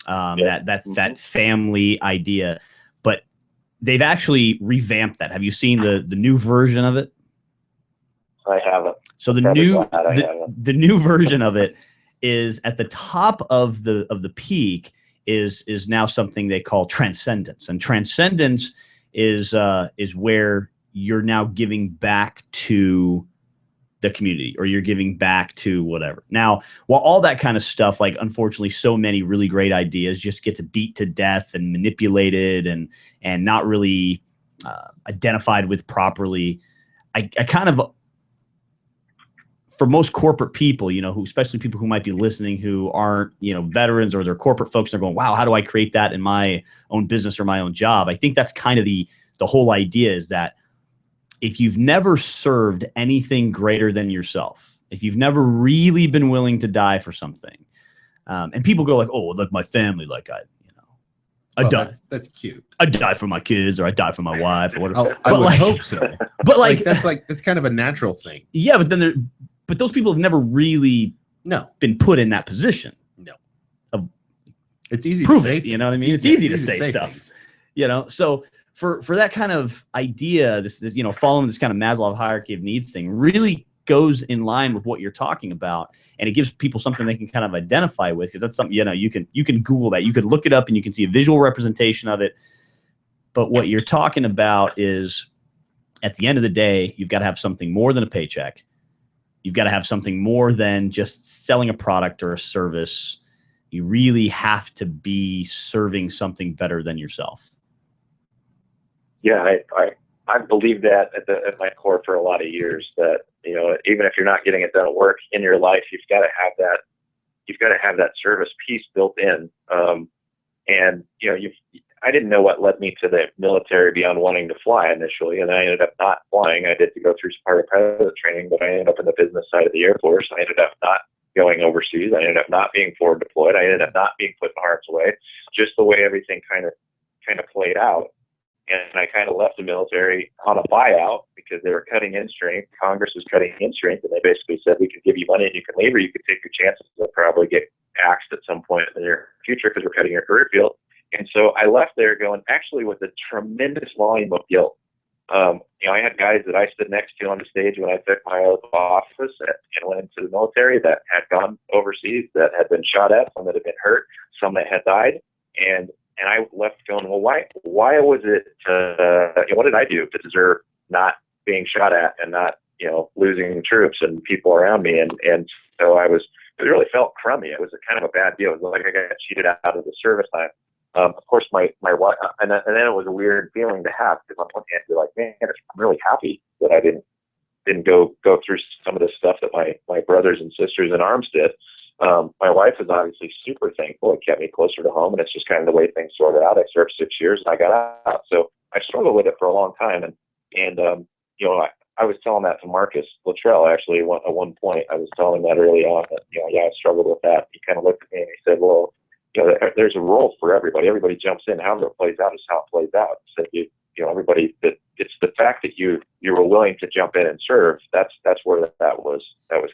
That family idea. But they've actually revamped that. Have you seen the new version of it? I haven't. So the new version of it is at the top of the peak is now something they call transcendence. And transcendence is where you're now giving back to the community, or you're giving back to whatever. Now, while all that kind of stuff, like unfortunately so many really great ideas just get to beat to death and manipulated and not really identified with properly, I kind of, for most corporate people, who, especially people who might be listening who aren't, veterans, or they're corporate folks, they're going, wow, how do I create that in my own business or my own job? I think that's kind of the whole idea, is that if you've never served anything greater than yourself, if you've never really been willing to die for something, and people go like, oh, look, my family, like I die. That's cute. I die for my kids, or I die for my wife, or whatever. I would hope so. But that's kind of a natural thing. Yeah, but those people have never really been put in that position. No. It's easy to say. You know what I mean? It's easy to say stuff. Things. So for that kind of idea, this following this kind of Maslow hierarchy of needs thing really goes in line with what you're talking about, and it gives people something they can kind of identify with, because that's something you can Google that, you can look it up, and you can see a visual representation of it. But what you're talking about is, at the end of the day, you've got to have something more than a paycheck. You've got to have something more than just selling a product or a service. You really have to be serving something better than yourself. Yeah, I believe that at my core for a lot of years, that even if you're not getting it done at work, in your life, you've got to have that service piece built in. And I didn't know what led me to the military beyond wanting to fly initially, and I ended up not flying. I did to go through part of pilot training, but I ended up in the business side of the Air Force. I ended up not going overseas. I ended up not being forward deployed. I ended up not being put in harm's way. Just the way everything kind of played out. And I kind of left the military on a buyout because they were cutting in strength. Congress was cutting in strength, and they basically said, we can give you money and you can leave, or you could take your chances of probably get axed at some point in the near future because we're cutting your career field. And so I left there going, actually, with a tremendous volume of guilt. I had guys that I stood next to on the stage when I took my oath of office and went into the military that had gone overseas, that had been shot at, some that had been hurt, some that had died. And I left going, well, why was it, what did I do to deserve not being shot at and not, losing troops and people around me? And so it really felt crummy. It was a kind of a bad deal. It was like I got cheated out of the service time. Of course, my wife, and then it was a weird feeling to have, because on one hand, you're like, man, I'm really happy that I didn't go through some of the stuff that my brothers and sisters in arms did. My wife was obviously super thankful. It kept me closer to home, and it's just kind of the way things sorted out. I served 6 years and I got out. So I struggled with it for a long time. And I was telling that to Marcus Luttrell, actually, at one point. I was telling him that early on, that, I struggled with that. He kind of looked at me and he said, well, there's a role for everybody. Everybody jumps in. However it plays out is how it plays out. So everybody, that it's the fact that you were willing to jump in and serve. That's where that was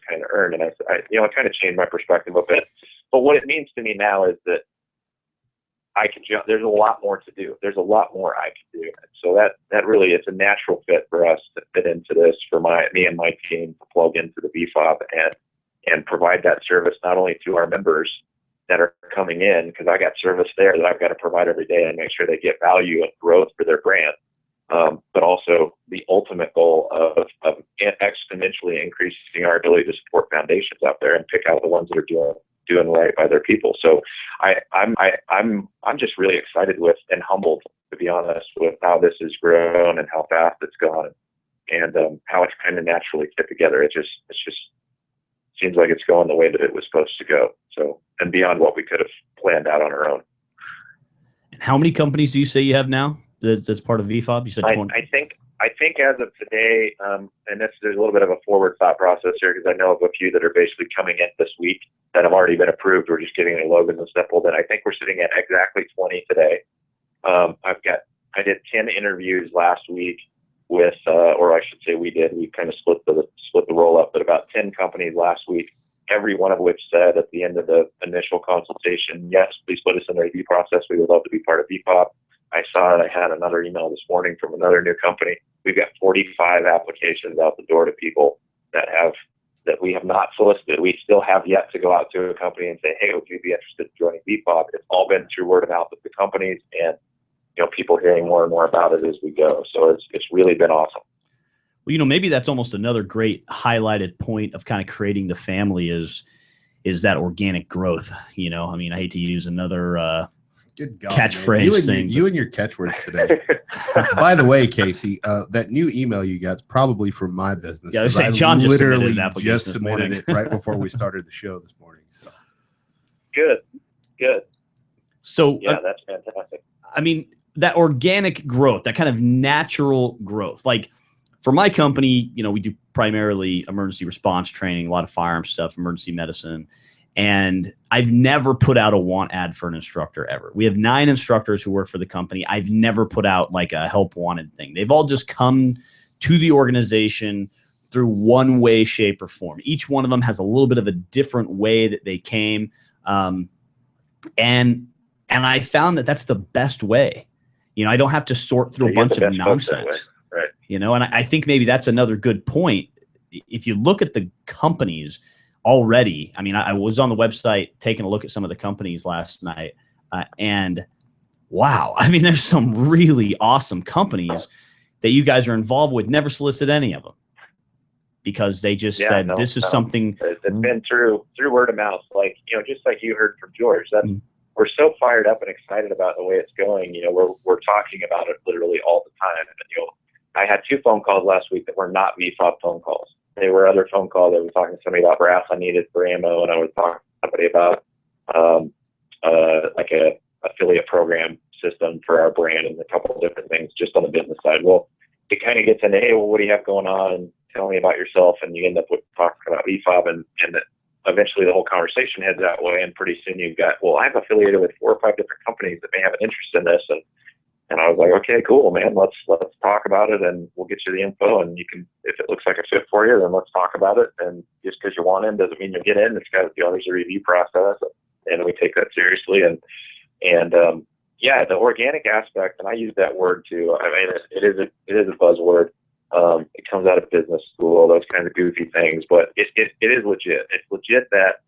kind of earned. And I kind of changed my perspective a bit. But what it means to me now is that there's a lot more to do. There's a lot more I can do. And so that really, it's a natural fit for us to fit into this, for me and my team to plug into the VFOB and provide that service not only to our members that are coming in, because I got service there that I've got to provide every day and make sure they get value and growth for their brand, but also the ultimate goal of exponentially increasing our ability to support foundations out there and pick out the ones that are doing right by their people. So I'm just really excited with and humbled, to be honest, with how this has grown and how fast it's gone, and how it's kind of naturally fit together. It just seems like it's going the way that it was supposed to go. So, and beyond what we could have planned out on our own. And how many companies do you say you have now that's part of VFOB? You said 20. I think as of today, and there's a little bit of a forward thought process here, because I know of a few that are basically coming in this week that have already been approved. We're just getting their logos and stuff. Well, then I think we're sitting at exactly 20 today. I did 10 interviews last week with, or I should say we kind of split the roll up, but about 10 companies last week, every one of which said at the end of the initial consultation, yes, please put us in the review process. We would love to be part of VFOB. I saw that I had another email this morning from another new company. We've got 45 applications out the door to people that we have not solicited. We still have yet to go out to a company and say, hey, would you be interested in joining VFOB? It's all been through word of mouth of the companies and people hearing more and more about it as we go. So it's really been awesome. Well, maybe that's almost another great highlighted point of kind of creating the family is that organic growth. I mean, I hate to use another Good God, catchphrase you and your catchwords today. By the way, Casey, that new email you got is probably from my business. Yeah, I was saying, John just literally submitted an application just submitted it right before we started the show this morning. So good. So yeah, that's fantastic. I mean, that organic growth, that kind of natural growth, like for my company, we do primarily emergency response training, a lot of firearm stuff, emergency medicine. And I've never put out a want ad for an instructor ever. We have 9 instructors who work for the company. I've never put out like a help wanted thing. They've all just come to the organization through one way, shape, or form. Each one of them has a little bit of a different way that they came. And I found that that's the best way. I don't have to sort through a bunch of nonsense. Right. And I think maybe that's another good point. If you look at the companies already, I mean, I was on the website taking a look at some of the companies last night, and wow, I mean, there's some really awesome companies that you guys are involved with. Never solicit any of them because they just said this is something. It's been through word of mouth, like just like you heard from George. That we're so fired up and excited about the way it's going. We're talking about it literally all the time. And I had 2 phone calls last week that were not VFOB phone calls. They were other phone calls. I was talking to somebody about brass I needed for ammo, and I was talking to somebody about like a affiliate program system for our brand and a couple of different things just on the business side. Well, it kind of gets into, hey, well, what do you have going on? And tell me about yourself. And you end up with talking about VFOB, and that eventually the whole conversation heads that way. And pretty soon you've got, well, I'm affiliated with 4 or 5 different companies that may have an interest in this. And I was like, okay, cool, man. Let's talk about it, and we'll get you the info. And you can, if it looks like a fit for you, then let's talk about it. And just because you want in doesn't mean you'll get in. It's got there's a review process, and we take that seriously. And yeah, the organic aspect, and I use that word too. I mean, it is a buzzword. It comes out of business school, those kinds of goofy things, but it is legit. It's legit that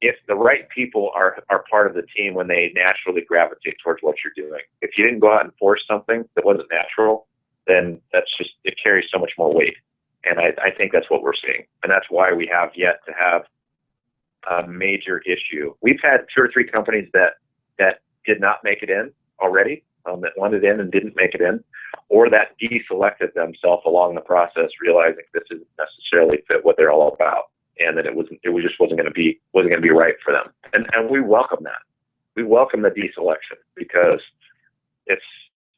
if the right people are part of the team, when they naturally gravitate towards what you're doing. If you didn't go out and force something that wasn't natural, then it carries so much more weight. And I think that's what we're seeing. And that's why we have yet to have a major issue. We've had 2 or 3 companies that did not make it in already, that wanted in and didn't make it in, or that deselected themselves along the process, realizing this isn't necessarily fit what they're all about, and that it just wasn't going to be right for them. And we welcome that. We welcome the deselection, because it's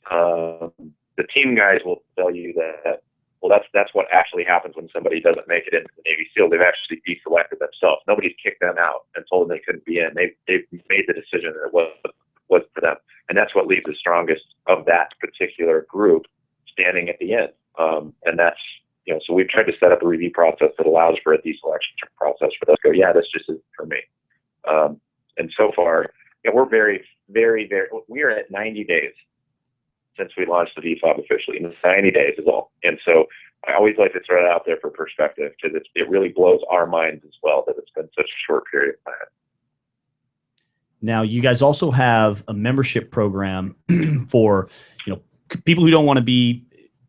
the team guys will tell you that, well, that's what actually happens when somebody doesn't make it into the Navy SEAL. They've actually deselected themselves. Nobody's kicked them out and told them they couldn't be in. They've made the decision that it was for them. And that's what leaves the strongest of that particular group standing at the end. And that's, so we've tried to set up a review process that allows for a deselection process for those to go, yeah, this just isn't for me. And so far, we're very, very, very. We are at 90 days since we launched the VFOB officially. And 90 days is all. And so I always like to throw it out there for perspective, because it really blows our minds as well that it's been such a short period of time. Now, you guys also have a membership program for, people who don't want to be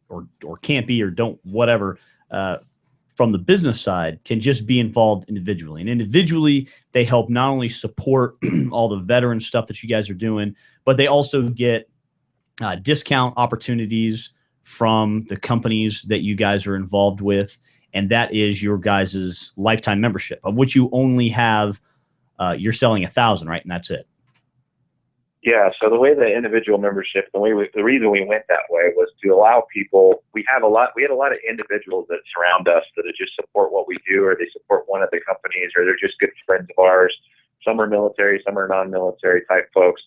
or can't be or don't whatever, from the business side, can just be involved individually. And individually, they help not only support all the veteran stuff that you guys are doing, but they also get discount opportunities from the companies that you guys are involved with. And that is your guys' lifetime membership, of which you only have, you're selling 1,000, right? And that's it. Yeah. So the way the individual membership, the reason we went that way was to allow people. We had a lot of individuals that surround us that just support what we do, or they support one of the companies, or they're just good friends of ours. Some are military, some are non-military type folks,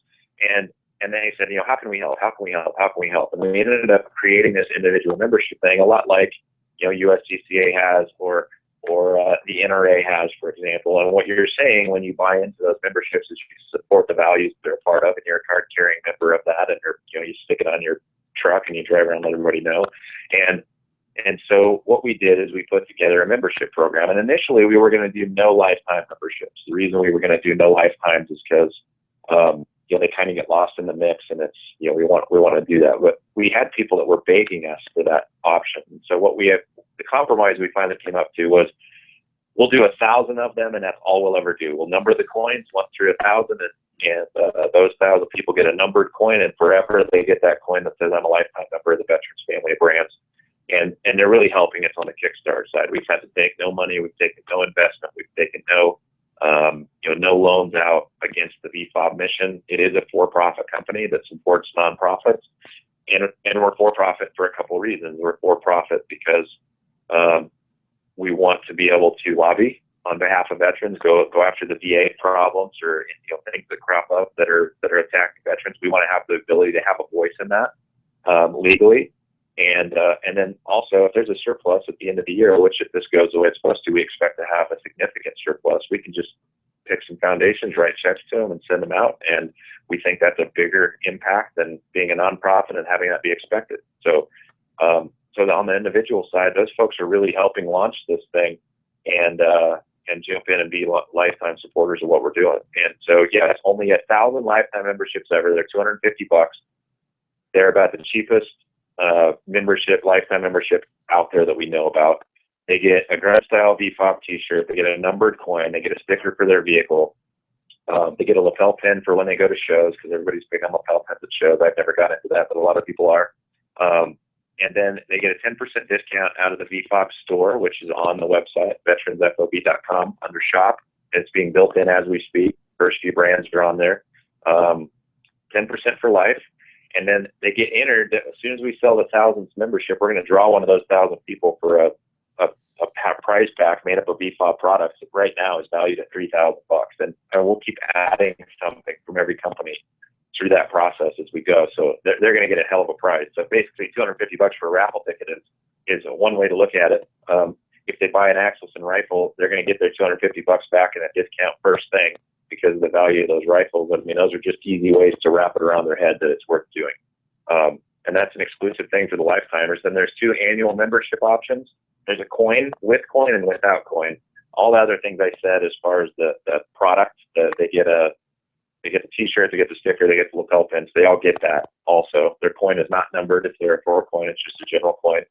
and they said, how can we help? How can we help? How can we help? And we ended up creating this individual membership thing, a lot like USCCA has, or the NRA has, for example. And what you're saying when you buy into those memberships is you support the values they're a part of, and you're a card-carrying member of that, and you stick it on your truck and you drive around and let everybody know. And so what we did is we put together a membership program. And initially we were going to do no lifetime memberships. The reason we were going to do no lifetimes is because they kind of get lost in the mix, and it's we want to do that. But we had people that were begging us for that option. And so the compromise we finally came up to was, we'll do 1,000 of them, and that's all we'll ever do. We'll number the coins 1 through 1,000, and those 1,000 people get a numbered coin, and forever they get that coin that says, I'm a lifetime member of the Veterans Family of Brands. And they're really helping us on the Kickstarter side. We've had to take no money, we've taken no investment, we've taken no loans out against the VFOB mission. It is a for-profit company that supports nonprofits, and we're for-profit for a couple of reasons. We're for-profit because we want to be able to lobby on behalf of veterans, go after the VA problems, or things that crop up that are attacking veterans. We want to have the ability to have a voice in that legally. And then also, if there's a surplus at the end of the year, which if this goes the way it's supposed to, we expect to have a significant surplus, we can just pick some foundations, write checks to them, and send them out. And we think that's a bigger impact than being a nonprofit and having that be expected. So on the individual side, those folks are really helping launch this thing and jump in and be lifetime supporters of what we're doing. And so, yeah, it's only 1,000 lifetime memberships ever. They're $250. They're about the cheapest lifetime membership out there that we know about. They get a grunt style VFOB t-shirt, they get a numbered coin, they get a sticker for their vehicle, they get a lapel pin for when they go to shows, because everybody's big on lapel pins at shows. I've never got into that, but a lot of people are. And then they get a 10% discount out of the VFOB store, which is on the website, veteransfob.com, under shop. It's being built in as we speak. First few brands are on there. 10% for life. And then they get entered. As soon as we sell the 1,000th membership, we're going to draw one of those 1,000 people for a prize pack made up of VFOB products that right now is valued at $3,000. And we'll keep adding something from every company through that process as we go. So they're going to get a hell of a prize. So basically $250 for a raffle ticket is one way to look at it. If they buy an Axelson rifle, they're going to get their $250 back in a discount first thing, because of the value of those rifles. I mean, those are just easy ways to wrap it around their head that it's worth doing. And that's an exclusive thing for the lifetimers. Then there's 2 annual membership options. There's a coin, with coin and without coin. All the other things I said as far as the product, they get the t-shirt, they get the sticker, they get the lapel pins. They all get that also. Their coin is not numbered. If they're a 4 coin, it's just a general coin.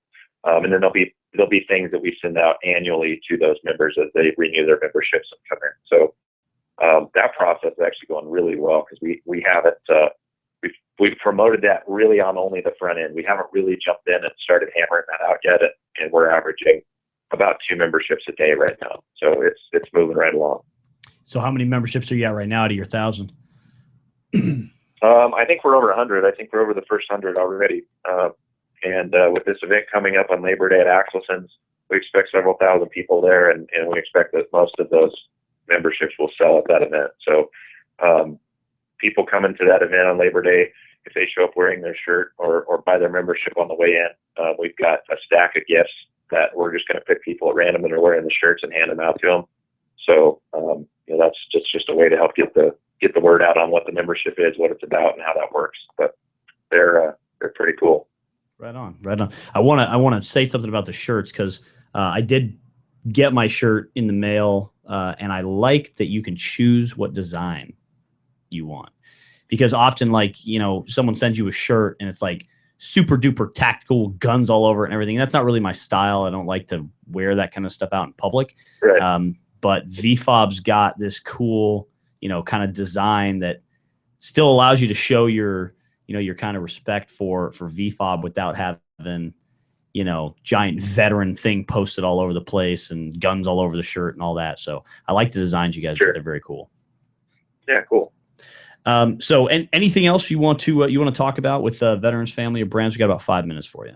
And then there'll be things that we send out annually to those members as they renew their memberships and come in. So that process is actually going really well, because we haven't we've promoted that really on only the front end. We haven't really jumped in and started hammering that out yet, and we're averaging about 2 memberships a day right now. So it's moving right along. So how many memberships are you at right now out of your 1,000? I think we're over 100. I think we're over the first 100 already. And with this event coming up on Labor Day at Axelson's, we expect several thousand people there, and we expect that most of those memberships will sell at that event. So people coming to that event on Labor Day, if they show up wearing their shirt or buy their membership on the way in, we've got a stack of gifts that we're just going to pick people at random that are wearing the shirts and hand them out to them. So that's just a way to help get the get the word out on what the membership is, what it's about, and how that works. But they're pretty cool. Right on, right on. I want to say something about the shirts, because I did get my shirt in the mail, and I like that you can choose what design you want, because often, like, you know, someone sends you a shirt and it's like super duper tactical, guns all over it and everything. That's not really my style. I don't like to wear that kind of stuff out in public. Right. But VFOB's got this cool, you know, kind of design that still allows you to show your, you know, your kind of respect for VFOB without having, you know, giant veteran thing posted all over the place and guns all over the shirt and all that. So I like the designs you guys Sure. did. They're very cool. Yeah, cool. So, and anything else you want to talk about with Veterans Family of Brands? We got about 5 minutes for you.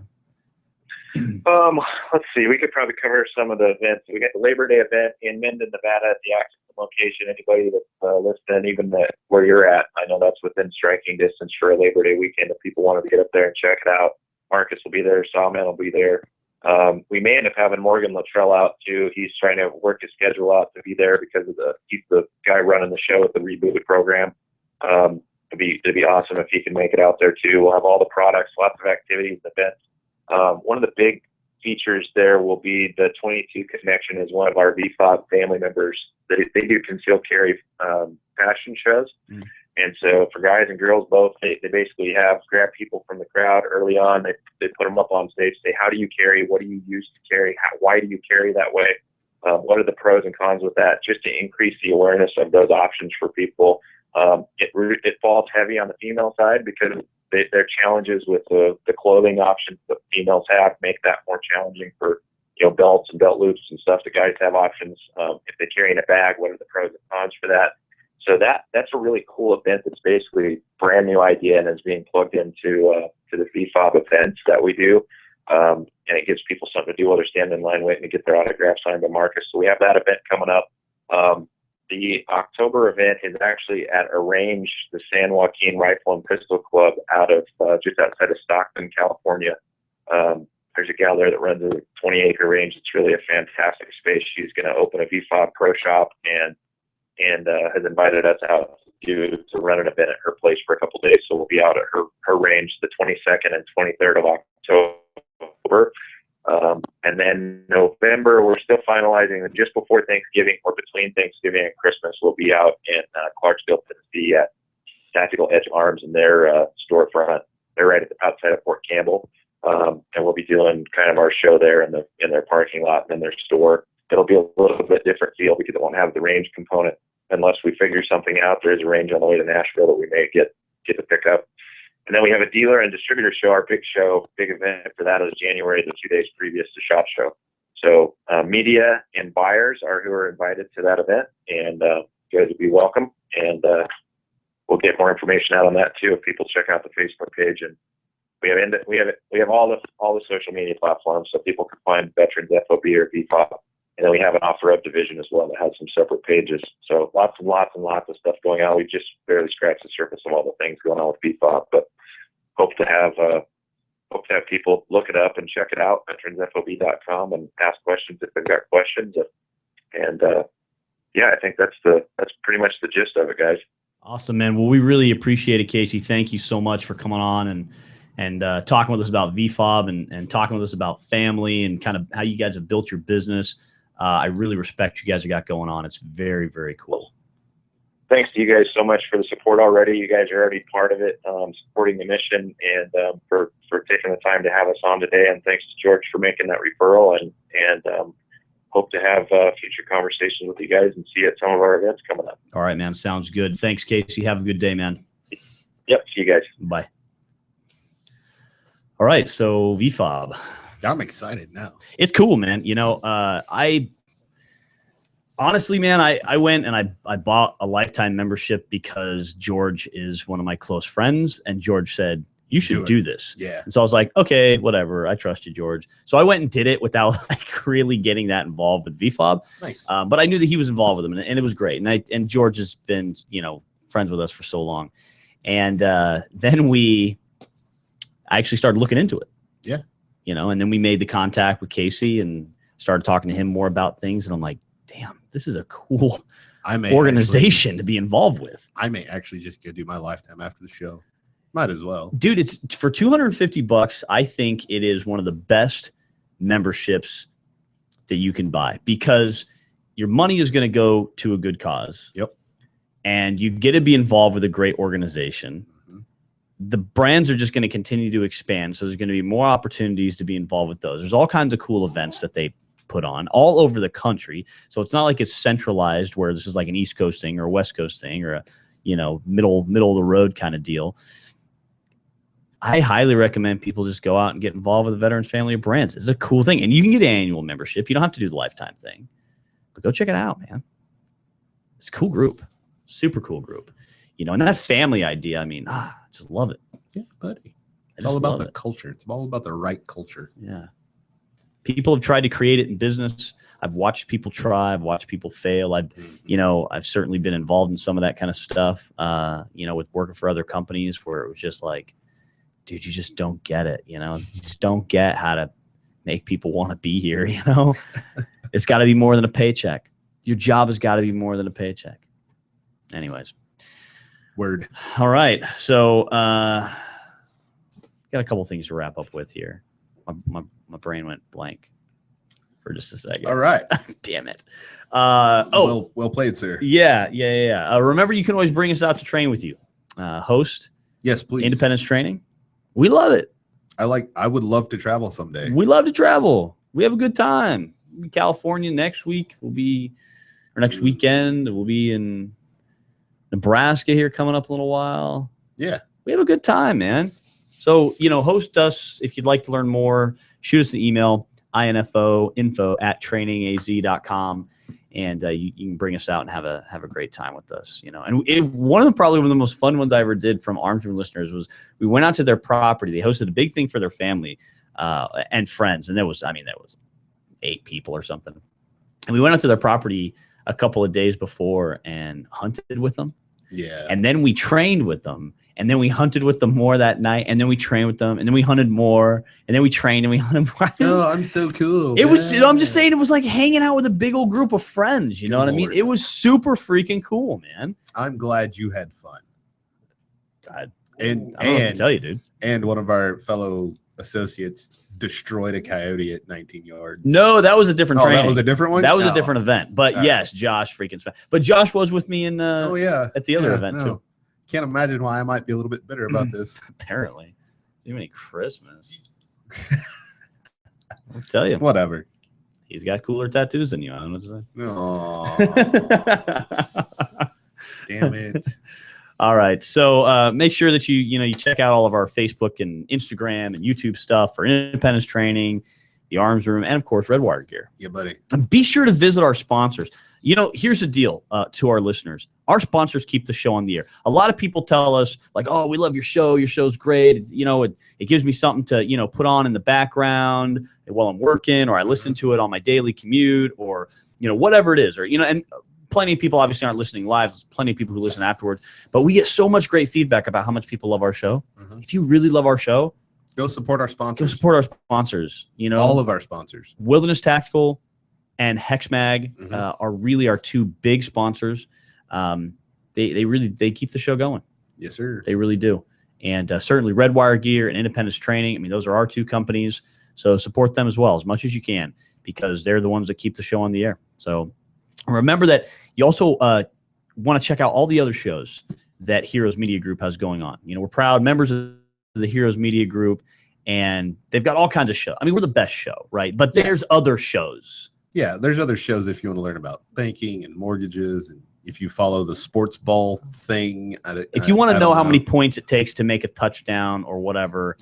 Let's see. We could probably cover some of the events. We got the Labor Day event in Minden, Nevada, at the Axon location. Anybody that's listening, even where you're at, I know that's within striking distance for a Labor Day weekend. If people wanted to get up there and check it out, Marcus will be there. Sawman will be there. We may end up having Morgan Luttrell out too. He's trying to work his schedule out to be there because of he's the guy running the show at the Rebooted program. It'd be awesome if he can make it out there too. We'll have all the products, lots of activities, events. One of the big features there will be the 22 Connection is one of our VFOB family members. They do concealed carry fashion shows. Mm. And so for guys and girls both, they basically grab people from the crowd early on. They put them up on stage, say, how do you carry? What do you use to carry? Why do you carry that way? What are the pros and cons with that? Just to increase the awareness of those options for people. It falls heavy on the female side because their challenges with the clothing options that females have make that more challenging for, you know, belts and belt loops and stuff. The guys have options. If they carry in a bag, what are the pros and cons for that? So that's a really cool event. That's basically a brand new idea and is being plugged into to the VFOB events that we do. And it gives people something to do while they're standing in line waiting to get their autograph signed by Marcus. So we have that event coming up. The October event is actually at a range, the San Joaquin Rifle and Pistol Club, out of just outside of Stockton, California. There's a gal there that runs a 20-acre range. It's really a fantastic space. She's going to open a VFOB pro shop and has invited us out to run an event at her place for a couple of days. So we'll be out at her range the 22nd and 23rd of October. And then November, we're still finalizing. Just before Thanksgiving or between Thanksgiving and Christmas, we'll be out in Clarksville, Tennessee at Tactical Edge Arms in their storefront. They're right outside of Fort Campbell. And we'll be doing kind of our show there in their parking lot and in their store. It'll be a little bit different feel because it won't have the range component unless we figure something out. There is a range on the way to Nashville that we may get to pick up. And then we have a dealer and distributor show. Our big event for that is January, the 2 days previous to SHOT Show. So media and buyers who are invited to that event, and you guys will be welcome. And we'll get more information out on that too if people check out the Facebook page. And we have all the social media platforms, so people can find Veterans FOB or VFOB. And then we have an offer up division as well that has some separate pages. So lots and lots and lots of stuff going on. We've just barely scratched the surface of all the things going on with VFOB, but hope to have people look it up and check it out, veteransfob.com, and ask questions if they've got questions. And yeah, I think that's pretty much the gist of it, guys. Awesome, man. Well, we really appreciate it, Casey. Thank you so much for coming on and talking with us about VFOB and talking with us about family and kind of how you guys have built your business. I really respect you guys have got going on. It's very, very cool. Thanks to you guys so much for the support already. You guys are already part of it, supporting the mission, and for taking the time to have us on today. And thanks to George for making that referral, and hope to have future conversations with you guys and see you at some of our events coming up. All right, man. Sounds good. Thanks, Casey. Have a good day, man. Yep. See you guys. Bye. All right. So VFOB. I'm excited now. It's cool, man. You know, honestly, man, I went and I bought a lifetime membership because George is one of my close friends, and George said, you should do this. Yeah. And so I was like, okay, whatever. I trust you, George. So I went and did it without like really getting that involved with VFOB. Nice. But I knew that he was involved with them, and it was great. And George has been, you know, friends with us for so long. And then I actually started looking into it. Yeah. You know, and then we made the contact with Casey and started talking to him more about things. And I'm like, damn, this is a cool organization to be involved with. I may actually just go do my lifetime after the show. Might as well. Dude, it's for $250. I think it is one of the best memberships that you can buy because your money is going to go to a good cause. Yep. And you get to be involved with a great organization. Mm-hmm. The brands are just going to continue to expand. So there's going to be more opportunities to be involved with those. There's all kinds of cool events that they put on all over the country. So it's not like it's centralized where this is like an East Coast thing or a West Coast thing or a, middle of the road kind of deal. I highly recommend people just go out and get involved with the Veterans Family of Brands. It's a cool thing. And you can get an annual membership. You don't have to do the lifetime thing. But go check it out, man. It's a cool group. Super cool group. And that family idea, I just love it. Yeah, buddy. It's all about the culture. It's all about the right culture. Yeah. People have tried to create it in business. I've watched people try. I've watched people fail. I've certainly been involved in some of that kind of stuff, with working for other companies where it was just like, dude, you just don't get it. You just don't get how to make people want to be here. It's got to be more than a paycheck. Your job has got to be more than a paycheck. Anyways. Word. All right. So, got a couple things to wrap up with here. My brain went blank for just a second. All right. Damn it. Well played, sir. Yeah. Remember, you can always bring us out to train with you. Host. Yes, please. Independence training. We love it. I would love to travel someday. We love to travel. We have a good time. In California next week. Next weekend. We'll be in Nebraska here coming up in a little while. Yeah. We have a good time, man. So, host us if you'd like to learn more. Shoot us an email, info@trainingaz.com, and you can bring us out and have a great time with us. And one of the most fun ones I ever did from Arms Room listeners was we went out to their property. They hosted a big thing for their family and friends, and there was 8 people or something. And we went out to their property a couple of days before and hunted with them. Yeah. And then we trained with them. And then we hunted with them more that night. And then we trained with them. And then we hunted more. And then we trained and we hunted more. Oh, I'm so cool. It was, I'm just saying, it was like hanging out with a big old group of friends. You know what I mean? It was super freaking cool, man. I'm glad you had fun. I don't know what to tell you, dude. And one of our fellow associates destroyed a coyote at 19 yards. No, that was a different training. That was a different one? That was a different event. But yes, Josh freaking. But Josh was with me in at the other event too. Can't imagine why I might be a little bit bitter about this. Apparently. Even Christmas. I'll tell you. Whatever. He's got cooler tattoos than you. I don't know what to say. Damn it. All right. So make sure that you check out all of our Facebook and Instagram and YouTube stuff for Independence Training, the Arms Room, and of course, Redwire Gear. Yeah, buddy. And be sure to visit our sponsors. Here's the deal to our listeners. Our sponsors keep the show on the air. A lot of people tell us like, oh, we love your show. Your show's great. It gives me something to, put on in the background while I'm working, or I listen to it on my daily commute, or, whatever it is, or, and plenty of people obviously aren't listening live. There's plenty of people who listen afterwards, but we get so much great feedback about how much people love our show. Mm-hmm. If you really love our show, go support our sponsors. Go support our sponsors. All of our sponsors. Wilderness Tactical and HexMag are really our 2 big sponsors. They keep the show going. Yes, sir. They really do. And certainly Redwire Gear and Independence Training. Those are our 2 companies. So support them as well as much as you can, because they're the ones that keep the show on the air. So remember that you also want to check out all the other shows that Heroes Media Group has going on. We're proud members of the Heroes Media Group, and they've got all kinds of shows. We're the best show, right? But there's other shows. Yeah, there's other shows if you want to learn about banking and mortgages, and if you follow the sports ball thing. If you want to know how many points it takes to make a touchdown or whatever,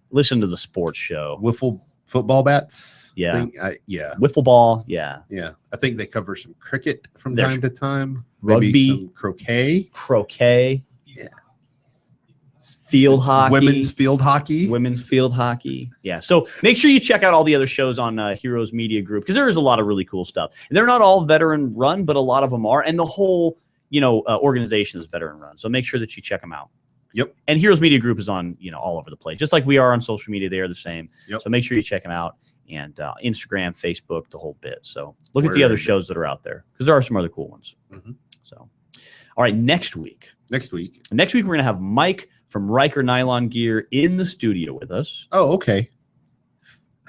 listen to the sports show. Wiffle football bats. Yeah. Wiffle ball. Yeah. Yeah. I think they cover some cricket from time to time. Rugby. Maybe some croquet. Yeah. Field hockey. Women's field hockey. Yeah. So make sure you check out all the other shows on Heroes Media Group, because there is a lot of really cool stuff. And they're not all veteran run, but a lot of them are. And the whole, organization is veteran run. So make sure that you check them out. Yep. And Heroes Media Group is on, all over the place. Just like we are on social media, they are the same. Yep. So make sure you check them out. And Instagram, Facebook, the whole bit. So look at the other shows that are out there, because there are some other cool ones. Mm-hmm. So, all right, next week we're going to have Mike from Riker Nylon Gear in the studio with us. Oh, okay.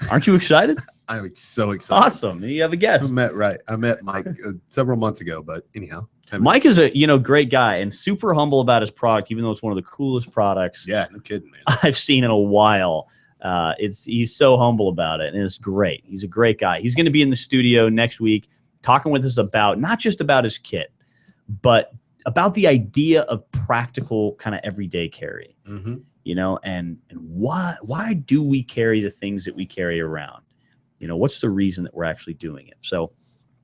Aren't you excited? I'm so excited. Awesome. You have a guest. I met Mike several months ago, but anyhow. Mike is a great guy and super humble about his product, even though it's one of the coolest products. Yeah, no kidding, man. I've seen in a while. He's so humble about it, and it's great. He's a great guy. He's going to be in the studio next week talking with us about not just about his kit, but about the idea of practical kind of everyday carry. Mm-hmm. And why do we carry the things that we carry around? What's the reason that we're actually doing it? So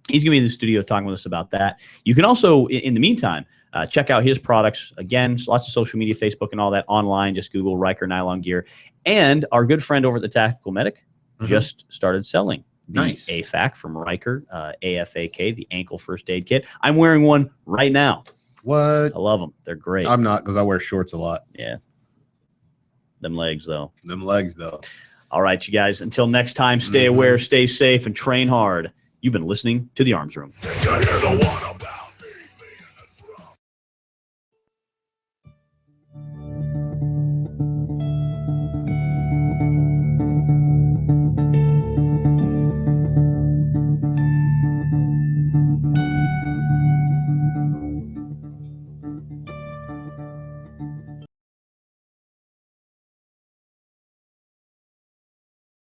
he's going to be in the studio talking with us about that. You can also, in the meantime, check out his products. Again, lots of social media, Facebook and all that online. Just Google Riker Nylon Gear. And our good friend over at the Tactical Medic just started selling the AFAK from Riker, AFAK, the ankle first aid kit. I'm wearing one right now. What? I love them. They're great. I'm not, because I wear shorts a lot. Yeah. Them legs, though. All right, you guys. Until next time, stay aware, stay safe, and train hard. You've been listening to The Arms Room.